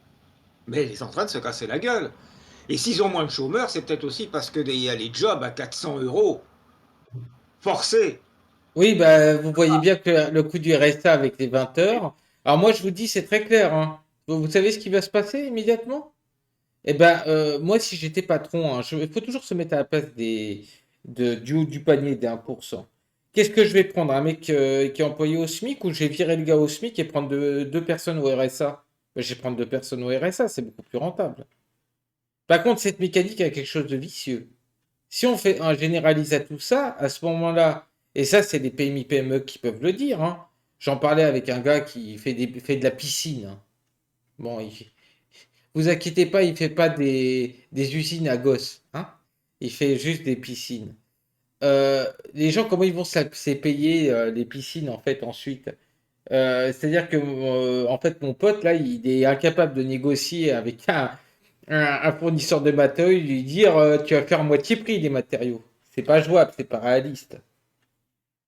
Mais elle est en train de se casser la gueule. Et s'ils ont moins de chômeurs, c'est peut-être aussi parce qu'il y a les jobs à 400 euros forcés. Oui, bah, vous voyez bien que le coût du RSA avec les 20 heures. Alors moi, je vous dis, c'est très clair, hein. Vous savez ce qui va se passer immédiatement? Eh ben, moi, si j'étais patron, hein, il faut toujours se mettre à la place du haut du panier des 1%. Qu'est-ce que je vais prendre? Un mec qui est employé au SMIC ou je vais virer le gars au SMIC et prendre deux personnes au RSA? Ben, je vais prendre deux personnes au RSA, c'est beaucoup plus rentable. Par contre, cette mécanique a quelque chose de vicieux. Si on fait un généralise à tout ça, à ce moment-là, et ça, c'est les PMI-PME qui peuvent le dire, hein. J'en parlais avec un gars qui fait de la piscine, hein. Bon, vous inquiétez pas, il fait pas des usines à gosses, hein. Il fait juste des piscines. Les gens, comment ils vont se payer les piscines en fait ensuite? C'est-à-dire que en fait mon pote là, il est incapable de négocier avec un fournisseur de matériaux, lui dire tu vas faire moitié prix des matériaux. C'est pas jouable, c'est pas réaliste.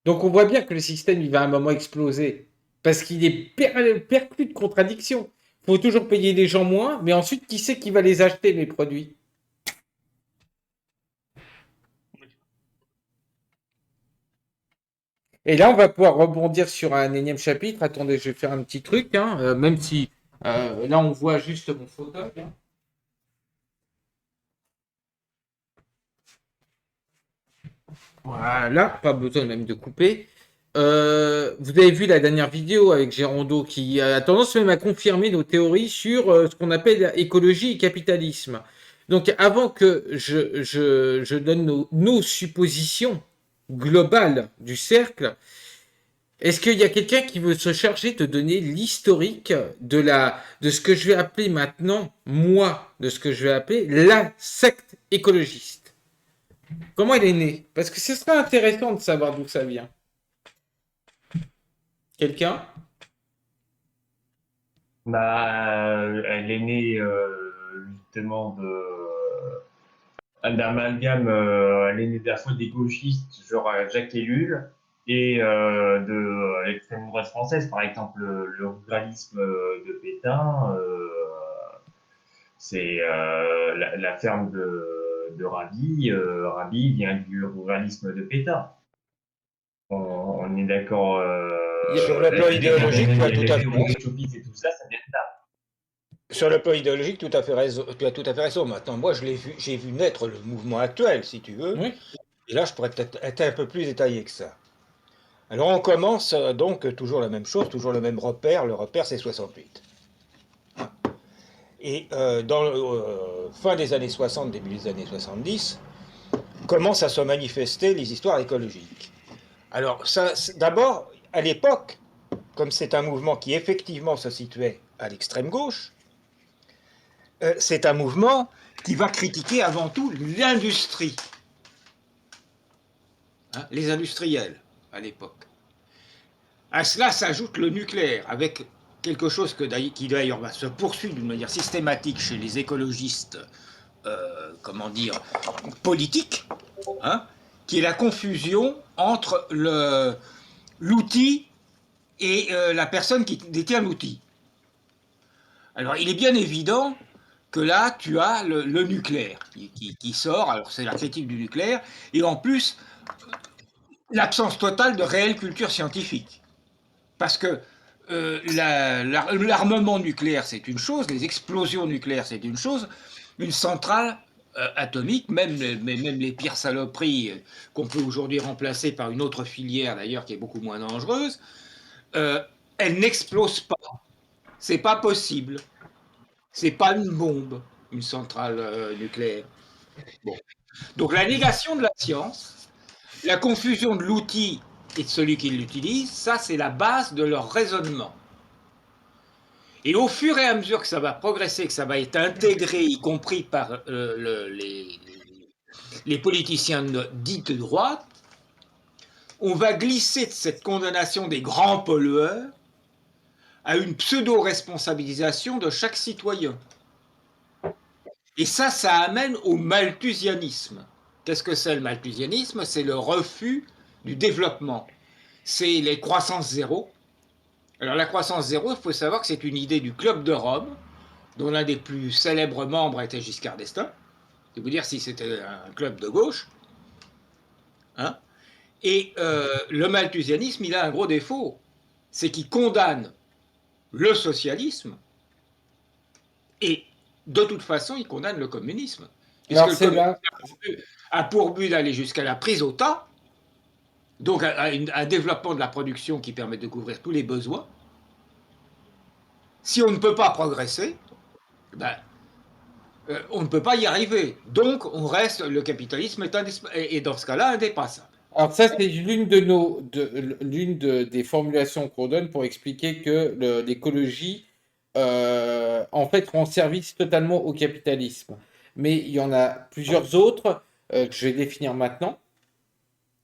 Donc on voit bien que le système, il va à un moment exploser. Parce qu'il est perclus de contradictions. Il faut toujours payer les gens moins, mais ensuite, qui c'est qui va les acheter, mes produits? Et là, on va pouvoir rebondir sur un énième chapitre. Attendez, je vais faire un petit truc, hein, même si là, on voit juste mon fauteuil, hein. Voilà, pas besoin même de couper. Vous avez vu la dernière vidéo avec Gérondeau qui a tendance même à confirmer nos théories sur ce qu'on appelle écologie et capitalisme. Donc avant que je donne nos suppositions globales du cercle, est-ce qu'il y a quelqu'un qui veut se charger de donner l'historique de ce que je vais appeler maintenant, moi, de ce que je vais appeler la secte écologiste? Comment elle est née? Parce que ce serait intéressant de savoir d'où ça vient. Quelqu'un? Elle est née justement d'un amalgame, elle est née de la fois des gauchistes, genre Jacques Ellul, et de l'extrême droite française, par exemple le ruralisme de Pétain, c'est la ferme de Raby. Raby vient du ruralisme de Pétain. On est d'accord. Sur le plan idéologique, tu as tout à fait raison. Et tout ça, ça vient de là. Sur le plan idéologique, tu as tout à fait raison. Maintenant, moi, j'ai vu naître le mouvement actuel, si tu veux. Oui. Et là, je pourrais peut-être être un peu plus détaillé que ça. Alors, on commence donc toujours la même chose, toujours le même repère. Le repère, c'est 68. Et dans fin des années 60, début des années 70, commencent à se manifester les histoires écologiques. Alors, d'abord, à l'époque, comme c'est un mouvement qui effectivement se situait à l'extrême gauche, c'est un mouvement qui va critiquer avant tout l'industrie, hein, les industriels à l'époque. À cela s'ajoute le nucléaire, avec quelque chose qui d'ailleurs va se poursuivre d'une manière systématique chez les écologistes, politiques, hein, qui est la confusion entre l'outil et la personne qui détient l'outil. Alors, il est bien évident que là, tu as le nucléaire qui sort. Alors, c'est la critique du nucléaire. Et en plus, l'absence totale de réelle culture scientifique. Parce que l'armement nucléaire, c'est une chose, les explosions nucléaires, c'est une chose. Une centrale atomique, même les pires saloperies qu'on peut aujourd'hui remplacer par une autre filière, d'ailleurs, qui est beaucoup moins dangereuse, elle n'explose pas. C'est pas possible. C'est pas une bombe, une centrale nucléaire. Bon. Donc la négation de la science, la confusion de l'outil et de celui qui l'utilise, ça c'est la base de leur raisonnement. Et au fur et à mesure que ça va progresser, que ça va être intégré, y compris par les politiciens dits de droite, on va glisser de cette condamnation des grands pollueurs à une pseudo-responsabilisation de chaque citoyen. Et ça amène au malthusianisme. Qu'est-ce que c'est le malthusianisme? C'est le refus du développement. C'est les croissances zéro. Alors la croissance zéro, il faut savoir que c'est une idée du Club de Rome, dont l'un des plus célèbres membres était Giscard d'Estaing. C'est vous dire si c'était un club de gauche. Hein? Et le malthusianisme, il a un gros défaut. C'est qu'il condamne le socialisme et de toute façon, il condamne le communisme. Puisque le communisme a pour but d'aller jusqu'à la prise au tas, donc un développement de la production qui permet de couvrir tous les besoins. Si on ne peut pas progresser, on ne peut pas y arriver. Donc, le capitalisme est dans ce cas-là indépassable. Alors ça, c'est l'une des formulations qu'on donne pour expliquer que l'écologie, en fait, rend service totalement au capitalisme. Mais il y en a plusieurs autres que je vais définir maintenant,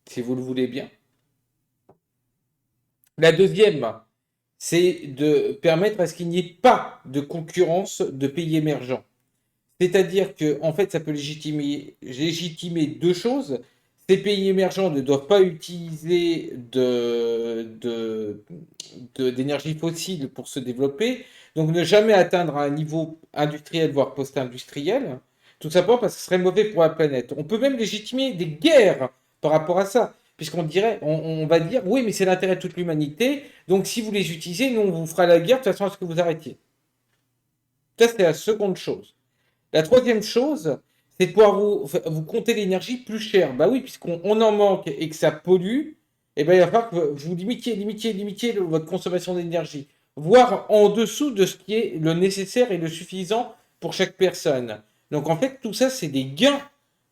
si vous le voulez bien. La deuxième, c'est de permettre à ce qu'il n'y ait pas de concurrence de pays émergents. C'est-à-dire que, en fait, ça peut légitimer deux choses. ces pays émergents ne doivent pas utiliser d'énergie fossile pour se développer, donc ne jamais atteindre un niveau industriel, voire post-industriel, tout simplement parce que ce serait mauvais pour la planète. On peut même légitimer des guerres par rapport à ça, puisqu'on dirait, on va dire, oui, mais c'est l'intérêt de toute l'humanité, donc si vous les utilisez, nous, on vous fera la guerre de toute façon à ce que vous arrêtiez. Ça, c'est la seconde chose. La troisième chose, c'est de pouvoir vous compter l'énergie plus chère. Bah oui, puisqu'on en manque et que ça pollue, eh ben, il va falloir que vous limitiez votre consommation d'énergie, voire en dessous de ce qui est le nécessaire et le suffisant pour chaque personne. Donc en fait, tout ça, c'est des gains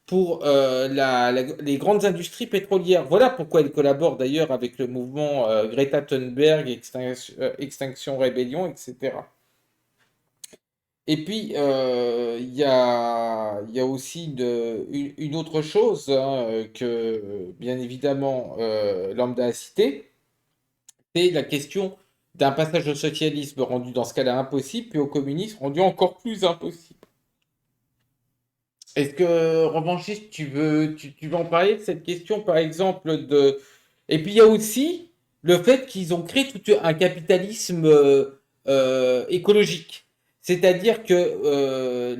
pour les grandes industries pétrolières. Voilà pourquoi elles collaborent d'ailleurs avec le mouvement Greta Thunberg, Extinction Rebellion, etc. Et puis, il y a aussi une autre chose hein, que, bien évidemment, Lambda a cité, c'est la question d'un passage au socialisme rendu dans ce cas-là impossible, puis au communisme rendu encore plus impossible. Est-ce que, revanchiste, tu veux en parler de cette question, par exemple, de... Et puis, il y a aussi le fait qu'ils ont créé tout un capitalisme écologique. C'est-à-dire que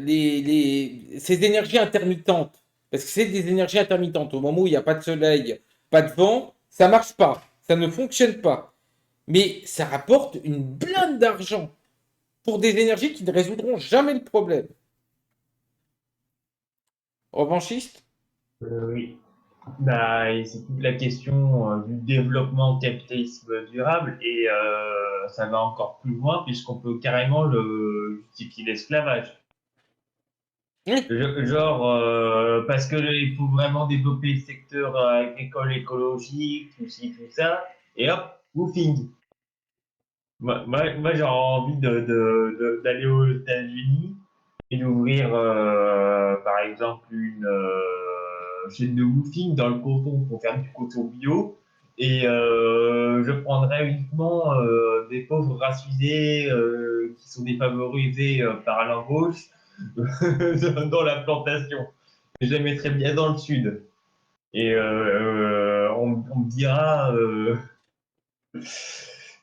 ces énergies intermittentes, parce que c'est des énergies intermittentes, au moment où il n'y a pas de soleil, pas de vent, ça marche pas, ça ne fonctionne pas. Mais ça rapporte une blinde d'argent pour des énergies qui ne résoudront jamais le problème. Revanchiste? Oui. Bah, et c'est toute la question du développement capitalisme durable et ça va encore plus loin puisqu'on peut carrément le justifier l'esclavage. Oui. Genre, parce que il faut vraiment développer le secteur agricole écologique, tout ci, tout ça, et hop, woofing. Moi, j'ai envie d'aller aux États-Unis et d'ouvrir, par exemple, une chaîne de woofing dans le coton pour faire du coton bio. Et je prendrais uniquement des pauvres racisés qui sont défavorisés par l'embauche dans la plantation. Je les mettrais bien dans le sud. Et on me dira,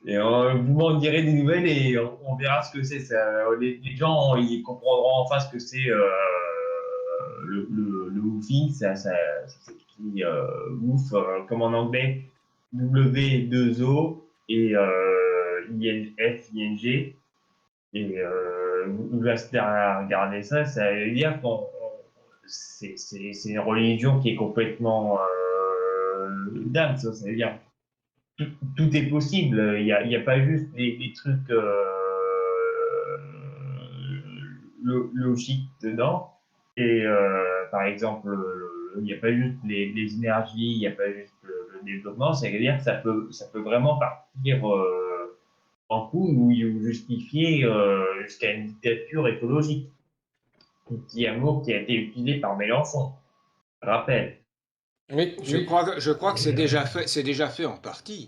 vous m'en direz des nouvelles et on verra ce que c'est. Les gens, ils comprendront enfin ce que c'est le woofing. Ça s'écrit woof, comme en anglais, W2O et INFING. Et vous restez à regarder ça, ça veut dire qu'on c'est une religion qui est complètement dingue, ça veut dire tout, tout est possible. Il y a pas juste les trucs logiques dedans. Et par exemple, il n'y a pas juste les énergies, il n'y a pas juste le développement. C'est-à-dire que ça peut vraiment partir en couille où il justifier jusqu'à une dictature écologique. Qui est un mot qui a été utilisé par Mélenchon. Rappel. Oui, oui. Je crois que c'est déjà fait en partie.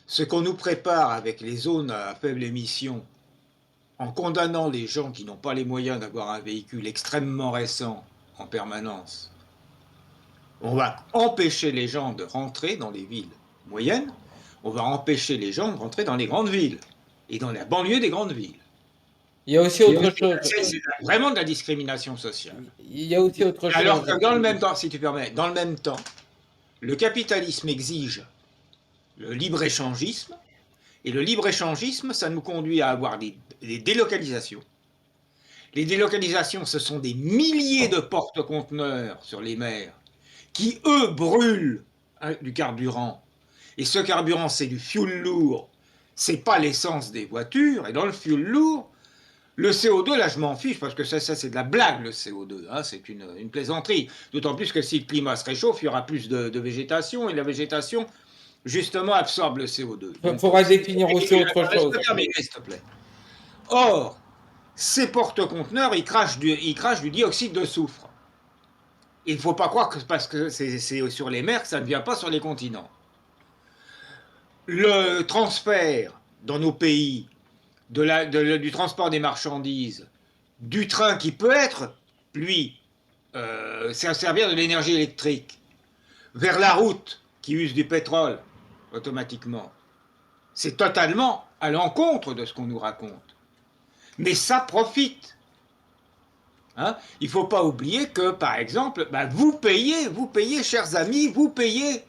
Ce qu'on nous prépare avec les zones à faible émission, en condamnant les gens qui n'ont pas les moyens d'avoir un véhicule extrêmement récent en permanence, on va empêcher les gens de rentrer dans les villes moyennes, on va empêcher les gens de rentrer dans les grandes villes et dans la banlieue des grandes villes. Il y a aussi autre chose. C'est vraiment de la discrimination sociale. Il y a aussi autre chose. Alors, dans le même temps, si tu permets, dans le même temps, le capitalisme exige le libre-échangisme, et le libre-échangisme, ça nous conduit à avoir des délocalisations. Les délocalisations, ce sont des milliers de porte-conteneurs sur les mers qui, eux, brûlent du carburant. Et ce carburant, c'est du fioul lourd. C'est pas l'essence des voitures. Et dans le fioul lourd, le CO2, là, je m'en fiche, parce que ça c'est de la blague, le CO2. Hein, c'est une plaisanterie. D'autant plus que si le climat se réchauffe, il y aura plus de végétation. Et la végétation, justement, absorbe le CO2. Il faudra définir aussi autre chose. S'il te plaît. Or, ces porte-conteneurs, ils crachent du dioxyde de soufre. Il ne faut pas croire que parce que c'est sur les mers que ça ne vient pas sur les continents. Le transfert dans nos pays du transport des marchandises, du train qui peut être, lui, servir de l'énergie électrique, vers la route qui use du pétrole automatiquement. C'est totalement à l'encontre de ce qu'on nous raconte. Mais ça profite. Hein? Il ne faut pas oublier que, par exemple, vous payez, chers amis, vous payez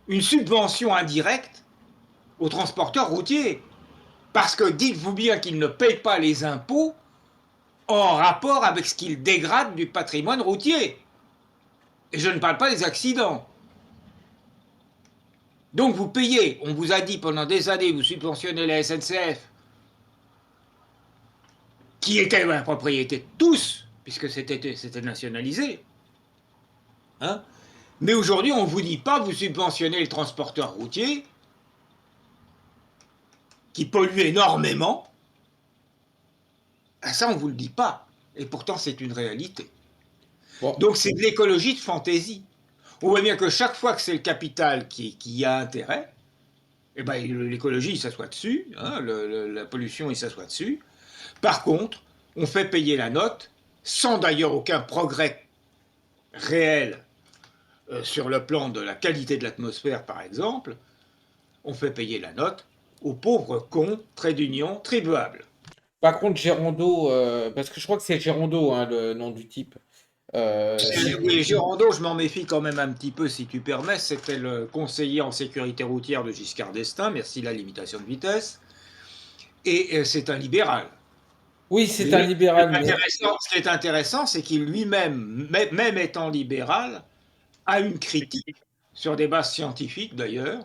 une subvention indirecte aux transporteurs routiers. Parce que dites-vous bien qu'ils ne payent pas les impôts en rapport avec ce qu'ils dégradent du patrimoine routier. Et je ne parle pas des accidents. Donc vous payez, on vous a dit pendant des années, vous subventionnez la SNCF, qui était la propriété de tous, puisque c'était nationalisé. Hein? Mais aujourd'hui, on ne vous dit pas, vous subventionnez les transporteurs routiers, qui polluent énormément. Ça, on ne vous le dit pas. Et pourtant, c'est une réalité. Bon. Donc c'est de l'écologie de fantaisie. On voit bien que chaque fois que c'est le capital qui y a intérêt, eh ben, l'écologie, il s'assoit dessus, hein, la pollution, il s'assoit dessus. Par contre, on fait payer la note, sans d'ailleurs aucun progrès réel sur le plan de la qualité de l'atmosphère, par exemple, on fait payer la note aux pauvres cons, trait d'union, tribuables. Par contre, Gérondeau, parce que je crois que c'est Gérondeau, hein, le nom du type. Oui, Gérondeau, je m'en méfie quand même un petit peu, si tu permets. C'était le conseiller en sécurité routière de Giscard d'Estaing, merci la limitation de vitesse. Et c'est un libéral. Oui, c'est un libéral. Ce qui est intéressant, c'est qu'il lui-même, même étant libéral, a une critique, sur des bases scientifiques d'ailleurs,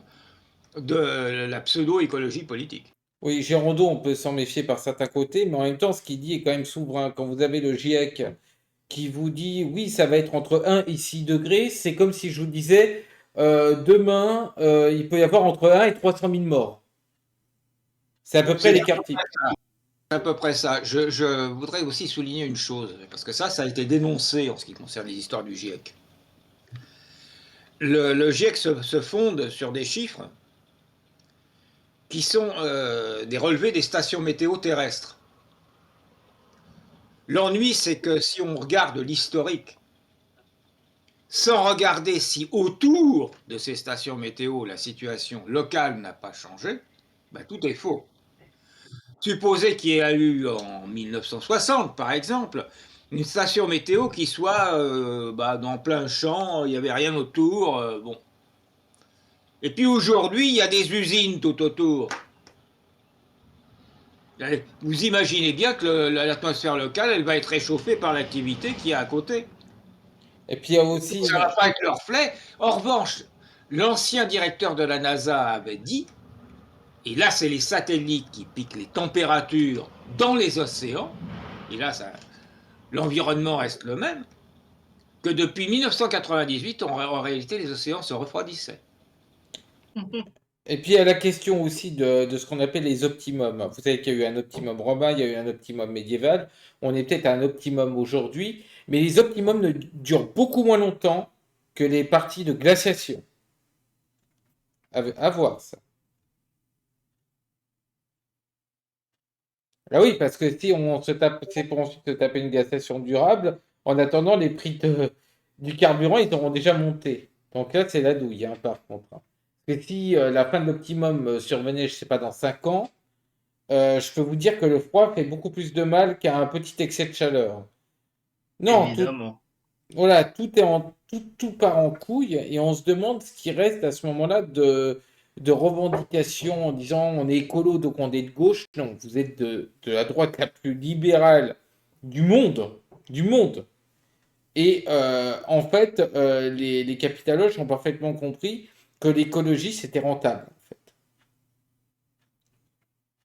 de la pseudo-écologie politique. Oui, Gérondeau, on peut s'en méfier par certains côtés, mais en même temps, ce qu'il dit est quand même souverain. Quand vous avez le GIEC qui vous dit, oui, ça va être entre 1 et 6 degrés, c'est comme si je vous disais, demain, il peut y avoir entre 1 et 300 000 morts. C'est à peu près l'écart type. C'est à peu près ça. Je voudrais aussi souligner une chose, parce que ça a été dénoncé en ce qui concerne les histoires du GIEC. Le GIEC se fonde sur des chiffres qui sont des relevés des stations météo terrestres. L'ennui, c'est que si on regarde l'historique, sans regarder si autour de ces stations météo, la situation locale n'a pas changé, tout est faux. Supposez qu'il y ait eu en 1960, par exemple, une station météo qui soit dans plein champ, il n'y avait rien autour, bon. Et puis aujourd'hui, il y a des usines tout autour. Vous imaginez bien que l'atmosphère locale, elle va être réchauffée par l'activité qui est à côté. Et puis il y a aussi... Ça ne va pas être leur reflet. En revanche, l'ancien directeur de la NASA avait dit, et là c'est les satellites qui piquent les températures dans les océans, et là l'environnement reste le même, que depuis 1998, en réalité, les océans se refroidissaient. Et puis il y a la question aussi de ce qu'on appelle les optimums. Vous savez qu'il y a eu un optimum romain, il y a eu un optimum médiéval. On est peut-être à un optimum aujourd'hui, mais les optimums ne durent beaucoup moins longtemps que les parties de glaciation. À voir ça. Ah oui, parce que si on se tape, c'est pour ensuite se taper une glaciation durable, en attendant, les prix du carburant, ils auront déjà monté. Donc là, c'est la douille, hein, par contre. Parce que si la fin de l'optimum survenait, je sais pas, dans 5 ans, je peux vous dire que le froid fait beaucoup plus de mal qu'un petit excès de chaleur. Non, Évidemment. voilà, tout part en couille et on se demande ce qui reste à ce moment-là de revendications en disant on est écolo donc on est de gauche. Non, vous êtes de la droite la plus libérale du monde, du monde. Et en fait, les capitaloges ont parfaitement compris que l'écologie c'était rentable. En fait.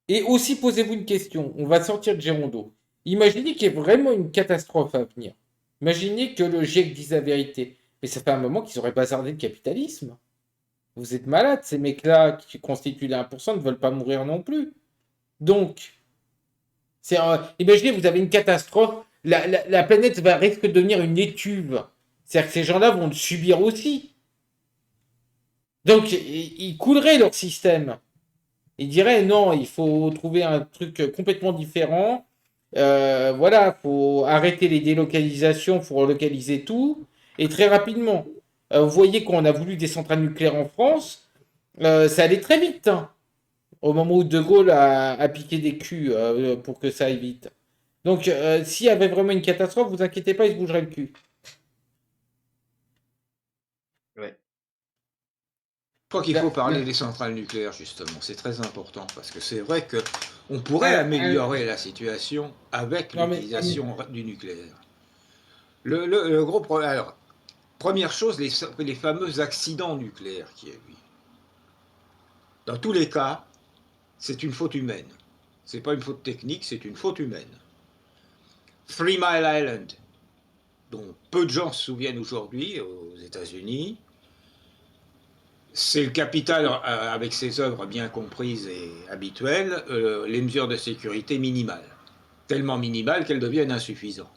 Et aussi posez-vous une question, on va sortir de Gérondeau. Imaginez qu'il y ait vraiment une catastrophe à venir. Imaginez que le GIEC dise la vérité. Mais ça fait un moment qu'ils auraient bazardé le capitalisme. Vous êtes malades, ces mecs-là qui constituent les 1% ne veulent pas mourir non plus. Donc, imaginez, vous avez une catastrophe, la planète risque de devenir une étuve. C'est-à-dire que ces gens-là vont le subir aussi. Donc, ils couleraient leur système. Ils diraient non, il faut trouver un truc complètement différent. Voilà, faut arrêter les délocalisations, faut relocaliser tout, et très rapidement. Vous voyez qu'on a voulu des centrales nucléaires en France, ça allait très vite, hein, au moment où De Gaulle a piqué des culs pour que ça aille vite. Donc, s'il y avait vraiment une catastrophe, vous inquiétez pas, il se bougerait le cul. Ouais. Je crois qu'il Là, faut parler des centrales nucléaires, justement. C'est très important, parce que c'est vrai qu'on pourrait euh, améliorer la situation avec non mais, l'utilisation du nucléaire. Le gros problème. Alors, première chose, les fameux accidents nucléaires qu'il y a eu. Dans tous les cas, c'est une faute humaine. C'est pas une faute technique, c'est une faute humaine. Three Mile Island, dont peu de gens se souviennent aujourd'hui aux États-Unis, c'est le capital, avec ses œuvres bien comprises et habituelles, les mesures de sécurité minimales. Tellement minimales qu'elles deviennent insuffisantes.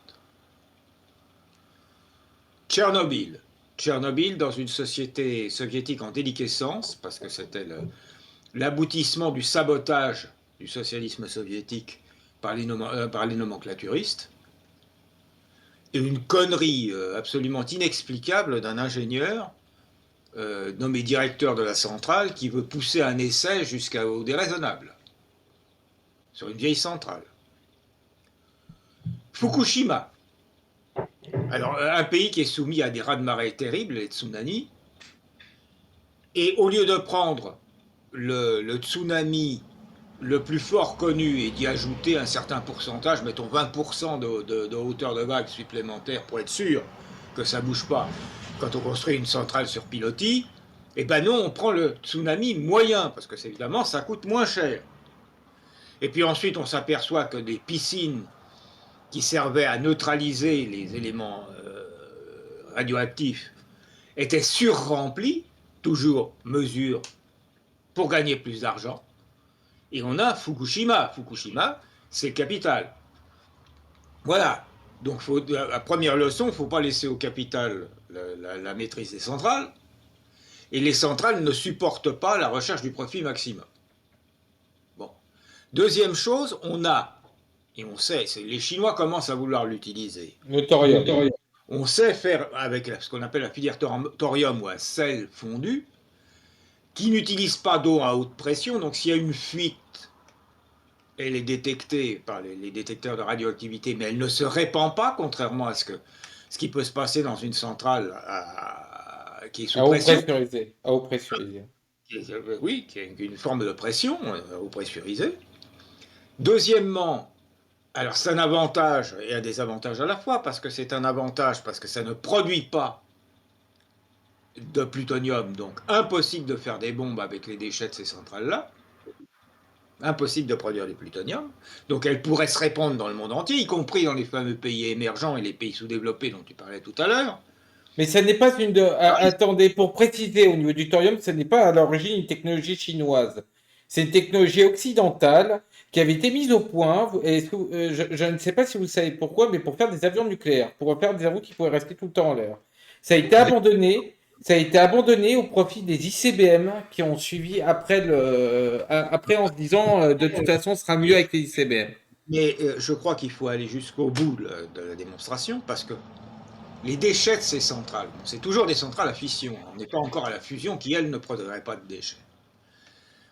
Tchernobyl. Tchernobyl, dans une société soviétique en déliquescence, parce que c'était l'aboutissement du sabotage du socialisme soviétique par les nomenclaturistes, et une connerie absolument inexplicable d'un ingénieur nommé directeur de la centrale qui veut pousser un essai jusqu'au déraisonnable sur une vieille centrale. Fukushima. Alors, un pays qui est soumis à des raz-de-marée terribles, les tsunamis, et au lieu de prendre le tsunami le plus fort connu et d'y ajouter un certain pourcentage, mettons 20% de hauteur de vague supplémentaire pour être sûr que ça ne bouge pas quand on construit une centrale sur pilotis, eh ben non, on prend le tsunami moyen, parce que évidemment ça coûte moins cher. Et puis ensuite on s'aperçoit que des piscines qui servaient à neutraliser les éléments radioactifs étaient surremplies, toujours mesure pour gagner plus d'argent. Et on a Fukushima. Fukushima, c'est le capital. Voilà. Donc, la première leçon, il ne faut pas laisser au capital la maîtrise des centrales. Et les centrales ne supportent pas la recherche du profit maximum. Bon. Deuxième chose, on a, et on sait, les Chinois commencent à vouloir l'utiliser. le thorium. On sait faire avec ce qu'on appelle la filière thorium ou un sel fondu, qui n'utilise pas d'eau à haute pression. Donc, s'il y a une fuite, elle est détectée par les détecteurs de radioactivité, mais elle ne se répand pas, contrairement à ce qui peut se passer dans une centrale qui est sous À eau pression. pressurisée. À eau pressurisée. Oui, qui a une forme de pression, eau pressurisée. Deuxièmement, alors c'est un avantage et un désavantage à la fois, parce que c'est un avantage parce que ça ne produit pas de plutonium, donc impossible de faire des bombes avec les déchets de ces centrales-là. Impossible de produire du plutonium. Donc elle pourrait se répandre dans le monde entier, y compris dans les fameux pays émergents et les pays sous-développés dont tu parlais tout à l'heure. Mais ça n'est pas une de... attendez, pour préciser au niveau du thorium, ce n'est pas à l'origine une technologie chinoise. C'est une technologie occidentale qui avait été mise au point. Je ne sais pas si vous savez pourquoi, mais pour faire des avions nucléaires, pour faire des avions qui pourraient rester tout le temps en l'air. Ça a été abandonné. Ça a été abandonné au profit des ICBM qui ont suivi après en se disant de toute façon, ce sera mieux avec les ICBM. Mais je crois qu'il faut aller jusqu'au bout de la démonstration, parce que les déchets de ces centrales, c'est toujours des centrales à fission. On n'est pas encore à la fusion qui, elle, ne produirait pas de déchets.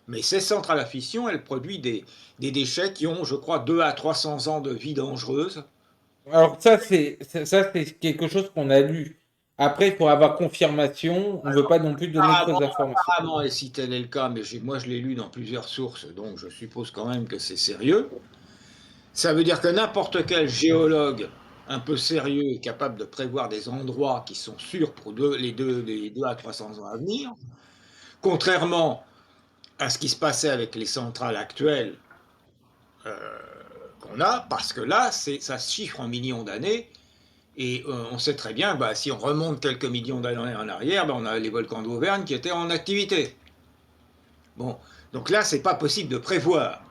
Mais ces centrales à fission, elles produisent des déchets qui ont, je crois, 200 à 300 ans de vie dangereuse. Alors ça c'est quelque chose qu'on a lu. Après, il faut avoir confirmation. On ne veut pas non plus donner de fausses informations. Apparemment, et si tel est le cas, mais moi je l'ai lu dans plusieurs sources, donc je suppose quand même que c'est sérieux. Ça veut dire que n'importe quel géologue un peu sérieux est capable de prévoir des endroits qui sont sûrs pour les 2 à 300 ans à venir, contrairement à ce qui se passait avec les centrales actuelles qu'on a, parce que là, ça se chiffre en millions d'années, et on sait très bien, si on remonte quelques millions d'années en arrière, on a les volcans d'Auvergne qui étaient en activité. Bon, donc là, c'est pas possible de prévoir.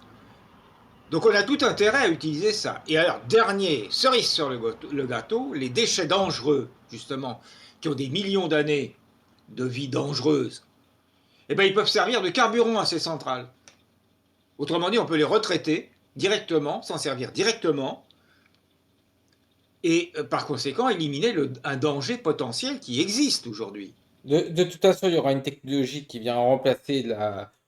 Donc on a tout intérêt à utiliser ça. Et alors, dernier, cerise sur le gâteau, les déchets dangereux, justement, qui ont des millions d'années de vie dangereuse, eh bien, ils peuvent servir de carburant à ces centrales. Autrement dit, on peut les retraiter directement, s'en servir directement, et par conséquent éliminer un danger potentiel qui existe aujourd'hui. De toute façon, il y aura une technologie qui vient remplacer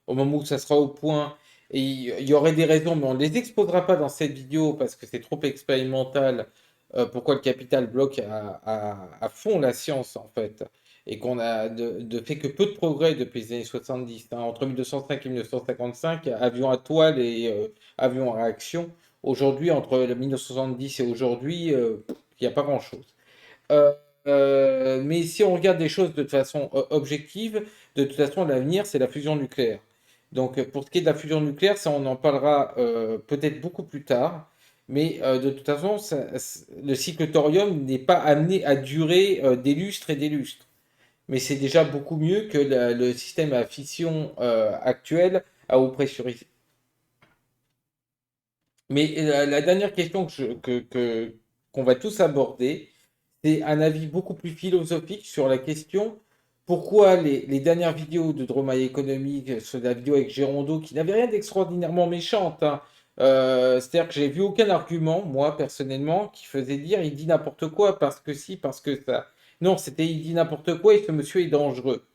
au moment où ça sera au point. Et il y aurait des raisons, mais on ne les exposera pas dans cette vidéo parce que c'est trop expérimental. Pourquoi le capital bloque à fond la science, en fait. Et qu'on a de fait que peu de progrès depuis les années 70, hein. Entre 1905 et 1955, avions à toile et avions à réaction. Aujourd'hui, entre le 1970 et aujourd'hui, il n'y a pas grand-chose. Euh, mais si on regarde des choses de façon objective, de toute façon, l'avenir, c'est la fusion nucléaire. Donc, pour ce qui est de la fusion nucléaire, ça, on en parlera peut-être beaucoup plus tard. Mais de toute façon, le cycle thorium n'est pas amené à durer des lustres et des lustres. Mais c'est déjà beaucoup mieux que le système à fission actuel à eau pressurisée. Mais la dernière question qu'on va tous aborder, c'est un avis beaucoup plus philosophique sur la question pourquoi les dernières vidéos de Droma économique, sur la vidéo avec Gérondeau, qui n'avait rien d'extraordinairement méchante, hein, c'est-à-dire que j'ai vu aucun argument, moi personnellement, qui faisait dire il dit n'importe quoi parce que si, parce que ça. Non, c'était il dit n'importe quoi et ce monsieur est dangereux.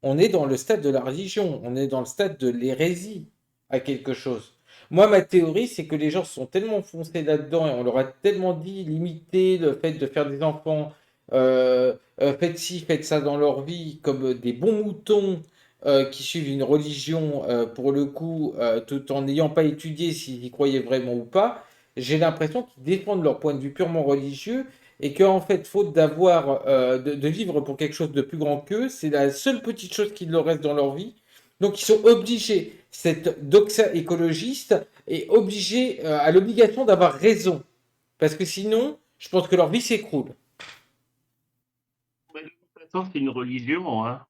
On est dans le stade de la religion, on est dans le stade de l'hérésie à quelque chose. Moi, ma théorie, c'est que les gens sont tellement foncés là-dedans et on leur a tellement dit limiter le fait de faire des enfants, faites ci, faites ça dans leur vie, comme des bons moutons qui suivent une religion pour le coup, tout en n'ayant pas étudié s'ils y croyaient vraiment ou pas. J'ai l'impression qu'ils défendent leur point de vue purement religieux et qu'en fait, faute de vivre pour quelque chose de plus grand qu'eux, c'est la seule petite chose qui leur reste dans leur vie. Donc ils sont obligés, cette doxa écologiste est obligée, à l'obligation d'avoir raison. Parce que sinon, je pense que leur vie s'écroule. Mais de toute façon, c'est une religion, hein.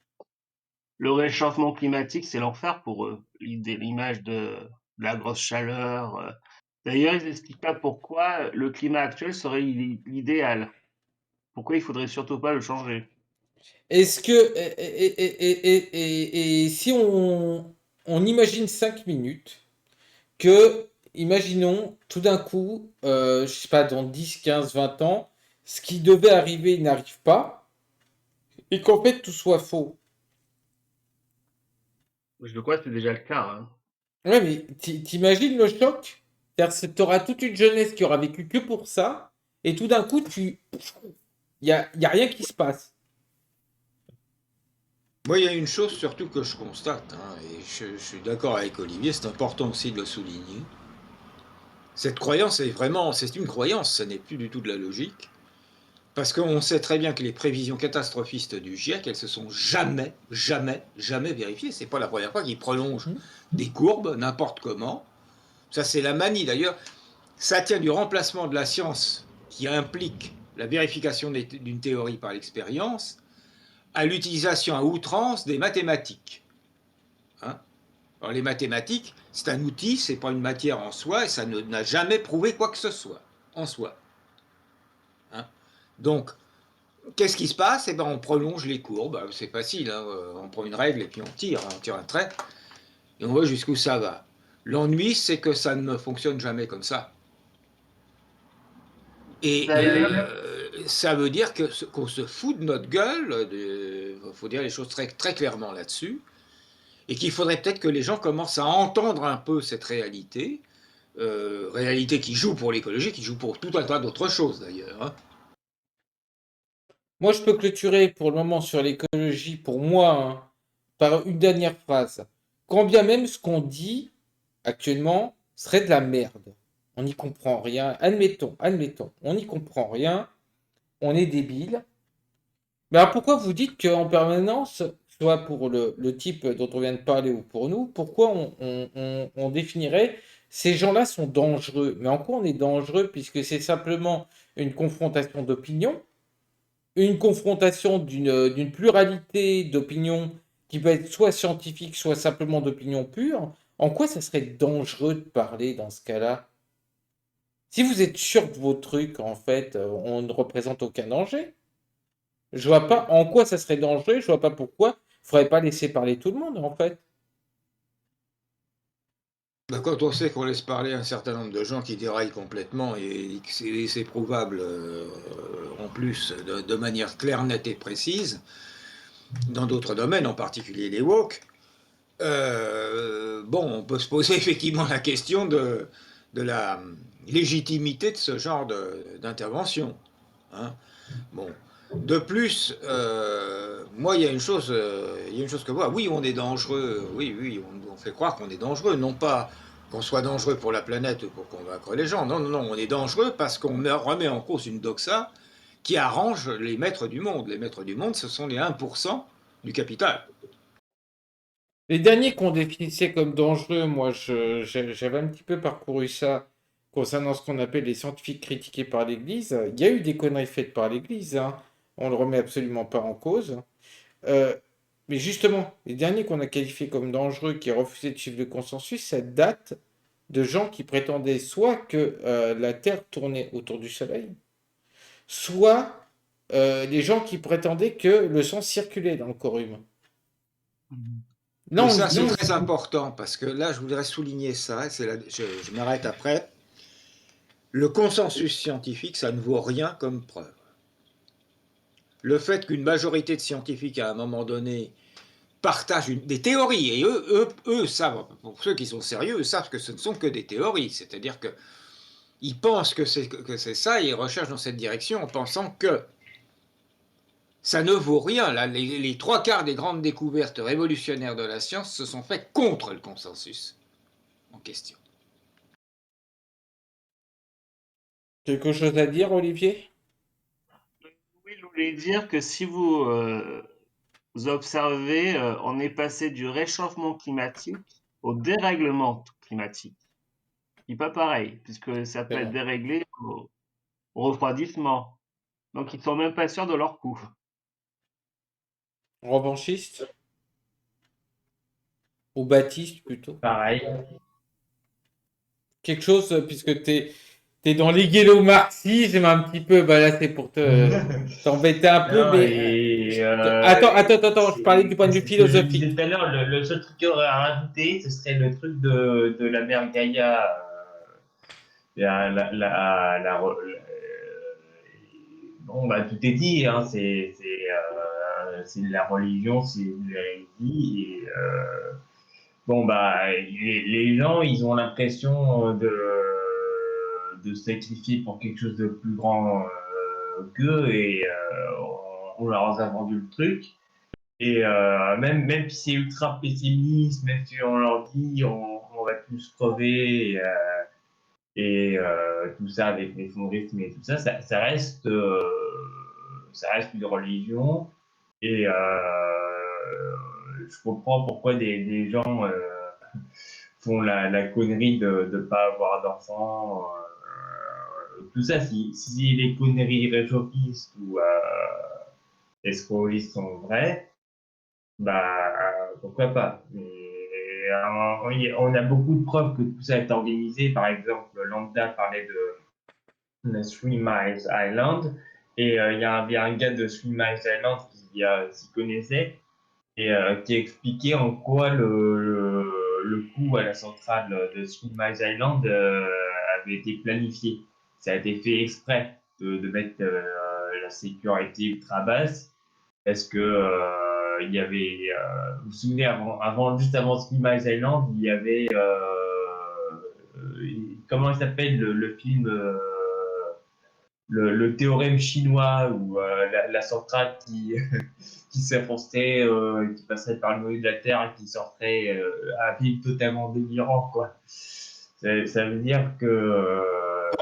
Le réchauffement climatique, c'est l'enfer pour eux. L'image de la grosse chaleur. D'ailleurs, ils n'expliquent pas pourquoi le climat actuel serait l'idéal. Pourquoi il faudrait surtout pas le changer. Est-ce que... Et si on imagine 5 minutes que, imaginons, tout d'un coup, je sais pas, dans 10, 15, 20 ans, ce qui devait arriver n'arrive pas, et qu'en fait tout soit faux. Je crois que c'est déjà le cas, hein. Ouais, mais t'imagines le choc? C'est-à-dire que t'auras toute une jeunesse qui aura vécu que pour ça, et tout d'un coup, y a rien qui se passe. Moi, il y a une chose surtout que je constate, hein, et je suis d'accord avec Olivier, c'est important aussi de le souligner. Cette croyance est vraiment, c'est une croyance, ce n'est plus du tout de la logique. Parce qu'on sait très bien que les prévisions catastrophistes du GIEC, elles se sont jamais, jamais, jamais vérifiées. C'est pas la première fois qu'ils prolongent des courbes n'importe comment. Ça, c'est la manie. D'ailleurs, ça tient du remplacement de la science qui implique la vérification d'une théorie par l'expérience à l'utilisation à outrance des mathématiques. Hein. Alors, les mathématiques, c'est un outil, c'est pas une matière en soi, et ça n'a jamais prouvé quoi que ce soit en soi. Hein. Donc, qu'est-ce qui se passe? Eh ben, on prolonge les courbes, c'est facile, hein. On prend une règle et puis on tire un trait, et on voit jusqu'où ça va. L'ennui, c'est que ça ne fonctionne jamais comme ça. Et ça veut dire qu'on se fout de notre gueule, il faut dire les choses très, très clairement là-dessus, et qu'il faudrait peut-être que les gens commencent à entendre un peu cette réalité, réalité qui joue pour l'écologie, qui joue pour tout un tas d'autres choses d'ailleurs. Hein. Moi, je peux clôturer pour le moment sur l'écologie, pour moi, hein, par une dernière phrase. Quand bien même ce qu'on dit actuellement serait de la merde. On n'y comprend rien. Admettons, on n'y comprend rien. On est débile. Mais alors pourquoi vous dites qu'en permanence, soit pour le type dont on vient de parler ou pour nous, pourquoi on définirait ces gens-là sont dangereux? Mais en quoi on est dangereux puisque c'est simplement une confrontation d'opinions, une confrontation d'une pluralité d'opinions qui peut être soit scientifique, soit simplement d'opinion pure? En quoi ça serait dangereux de parler dans ce cas-là? Si vous êtes sûr de vos trucs, en fait, on ne représente aucun danger. Je vois pas en quoi ça serait dangereux, je vois pas pourquoi il faudrait pas laisser parler tout le monde, en fait. Ben, quand on sait qu'on laisse parler un certain nombre de gens qui déraillent complètement et que c'est prouvable en plus de manière claire, nette et précise, dans d'autres domaines, en particulier les woke, bon, on peut se poser effectivement la question de la légitimité de ce genre d'intervention. Hein. Bon. De plus, moi, il y a une chose que moi, oui, on est dangereux, oui, on fait croire qu'on est dangereux, non pas qu'on soit dangereux pour la planète ou pour convaincre les gens, non, on est dangereux parce qu'on remet en cause une doxa qui arrange les maîtres du monde. Les maîtres du monde, ce sont les 1% du capital. Les derniers qu'on définissait comme dangereux, moi, j'avais un petit peu parcouru ça concernant ce qu'on appelle les scientifiques critiqués par l'Église. Il y a eu des conneries faites par l'Église, hein. On ne le remet absolument pas en cause. Euh, mais justement, les derniers qu'on a qualifiés comme dangereux, qui refusaient de suivre le consensus, ça date de gens qui prétendaient soit que la Terre tournait autour du Soleil, soit les gens qui prétendaient que le sang circulait dans le corps humain. Oui, Non, ça c'est non, très important parce que là, je voudrais souligner ça, je m'arrête après. Le consensus scientifique, ça ne vaut rien comme preuve. Le fait qu'une majorité de scientifiques, à un moment donné, partagent des théories, et eux savent, pour ceux qui sont sérieux, eux savent que ce ne sont que des théories, c'est-à-dire qu'ils pensent que c'est ça, et ils recherchent dans cette direction en pensant que ça ne vaut rien. Là, les trois quarts des grandes découvertes révolutionnaires de la science se sont faites contre le consensus en question. quelque chose à dire, Olivier? Oui, je voulais dire que si vous observez, on est passé du réchauffement climatique au dérèglement climatique. Ce n'est pas pareil, puisque ça C'est peut être vrai. déréglé au refroidissement. Donc, ils ne sont même pas sûrs de leur coût. Revanchiste? Ou Baptiste plutôt? Pareil. Quelque chose, puisque t'es dans l'hégélo-marxisme un petit peu, bah là c'est pour t'embêter un peu, Non, mais et attends, je parlais du point de vue c'est ce que je disais philosophique. tout à l'heure, le seul truc qu'il y aurait à rajouter, ce serait le truc de la mère Gaïa. Bon, bah, tout est dit, hein, c'est de la religion, c'est de l'hérésie. Et, bon, bah, les gens, ils ont l'impression de se sacrifier pour quelque chose de plus grand qu'eux, et on leur a vendu le truc. Et même si c'est ultra pessimiste, même si on leur dit on va tous crever, tout ça avec l'effondrisme et tout ça, ça reste une religion. Et je comprends pourquoi des gens font la connerie de ne pas avoir d'enfants. Tout ça, si les conneries réchauffistes ou escrovistes sont vraies, bah, pourquoi pas. Mais, on a beaucoup de preuves que tout ça est organisé. Par exemple, Lambda parlait de Three Miles Island. Et il y avait un gars de Three Miles Island qui s'y connaissait et qui expliquait en quoi le coup à la centrale de Three Miles Island avait été planifié. Ça a été fait exprès de mettre la sécurité ultra basse parce que il y avait, vous vous souvenez, juste avant Three Miles Island, il y avait, comment il s'appelle le film le théorème chinois où la centrale qui s'enfoncerait, qui passerait par le milieu de la Terre et qui sortirait à un film totalement délirant, quoi. Ça veut dire que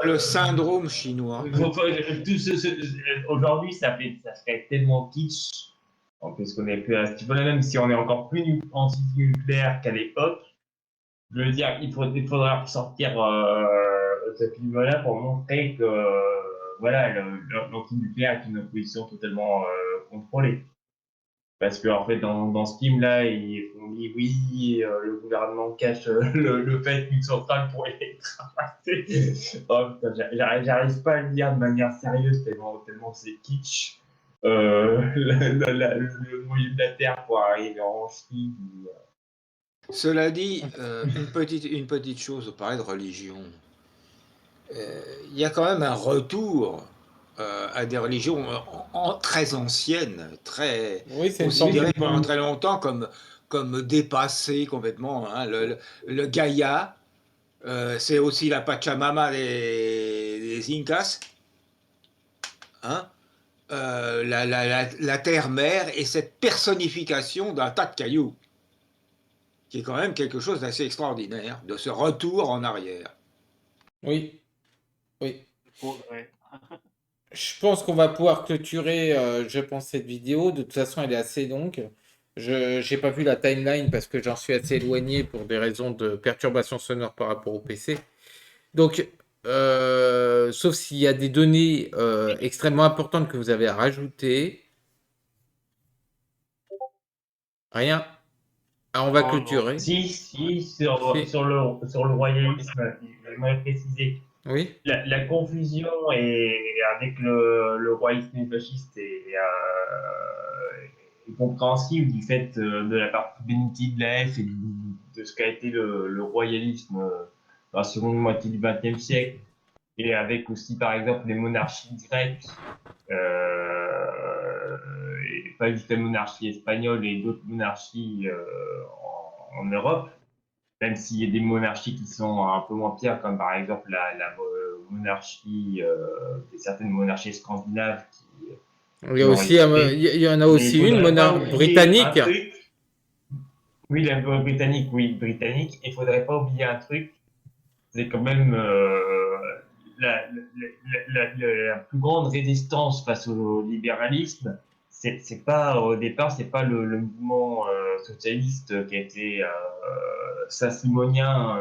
Le syndrome chinois. aujourd'hui, ça serait tellement kitsch, puisqu'on est plus à ce niveau-là, même si on est encore plus anti-nucléaire qu'à l'époque. Je veux dire, il faudra sortir ce film-là pour montrer que voilà, l'anti-nucléaire est une opposition totalement contrôlée. Parce que en fait, dans ce film-là, on dit oui, le gouvernement cache le fait qu'une centrale pourrait être ramassée. Oh, putain, j'arrive pas à le dire de manière sérieuse tellement c'est kitsch. Le moyen de la Terre pour arriver en Chine. Cela dit, une petite chose, on parlait de religion. Il y a quand même un retour à des religions très anciennes, très Oui, c'est une forme considérées pendant de... très longtemps comme dépassées complètement, hein. Le Gaïa, c'est aussi la Pachamama des Incas, hein. La terre-mère et cette personnification d'un tas de cailloux, qui est quand même quelque chose d'assez extraordinaire, de ce retour en arrière. Oui, oui. Progrès. Je pense qu'on va pouvoir clôturer, je pense, cette vidéo. De toute façon, elle est assez longue. Je n'ai pas vu la timeline parce que j'en suis assez éloigné pour des raisons de perturbation sonore par rapport au PC. Donc, sauf s'il y a des données extrêmement importantes que vous avez à rajouter. Rien. Ah, on va Non, non. clôturer. Si, Si. sur le royalisme, j'aimerais préciser. Oui. La confusion avec le royalisme fasciste est compréhensible du fait de la partie bénédictine de la F et de ce qu'a été le royalisme dans la seconde moitié du XXe siècle, et avec aussi par exemple les monarchies grecques, et pas juste la monarchie espagnole et d'autres monarchies en Europe, même s'il y a des monarchies qui sont un peu moins pires, comme par exemple la monarchie, certaines monarchies scandinaves Il y a qui ont aussi, résisté. il y en a Mais il aussi une faudrait pas monarque oublier un britannique. truc. Oui, la britannique, oui, britannique. Il faudrait pas oublier un truc. C'est quand même la plus grande résistance face au libéralisme. C'est pas au départ, c'est pas le mouvement socialiste qui a été saint-simonien,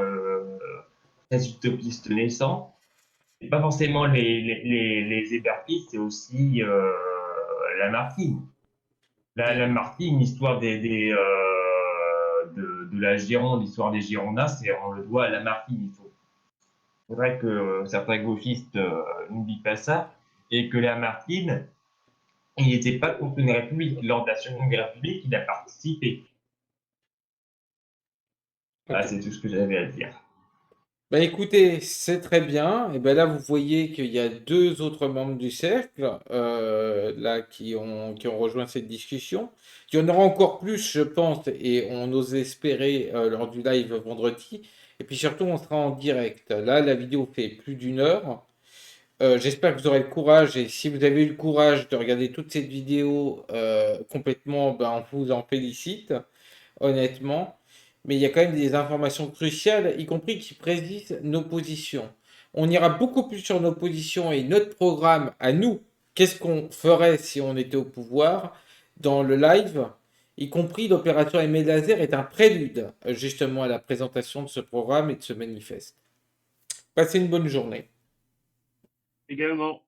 très utopiste naissant. C'est pas forcément les hébertistes, c'est aussi Lamartine. Lamartine, l'histoire de la Gironde, l'histoire des Girondins, on le doit à Lamartine. Faudrait que certains gauchistes n'oublient pas ça, et que Lamartine, il n'était pas contre une république. Lors de la Seconde Guerre publique, il a participé. Ok. Voilà, c'est tout ce que j'avais à dire. Ben écoutez, c'est très bien. Et ben là, vous voyez qu'il y a deux autres membres du cercle là qui ont rejoint cette discussion. Il y en aura encore plus, je pense, et on ose espérer lors du live vendredi. Et puis surtout, on sera en direct. Là, la vidéo fait plus d'une heure. J'espère que vous aurez le courage. Et si vous avez eu le courage de regarder toute cette vidéo complètement, ben, on vous en félicite, honnêtement. Mais il y a quand même des informations cruciales, y compris qui précisent nos positions. On ira beaucoup plus sur nos positions et notre programme à nous. Qu'est-ce qu'on ferait si on était au pouvoir dans le live, y compris l'opération Aimé Laser est un prélude justement à la présentation de ce programme et de ce manifeste. Passez une bonne journée. Également.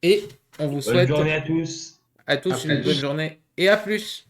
Et on vous Bonne souhaite journée à tous. à À tous une bonne plus. journée et à plus.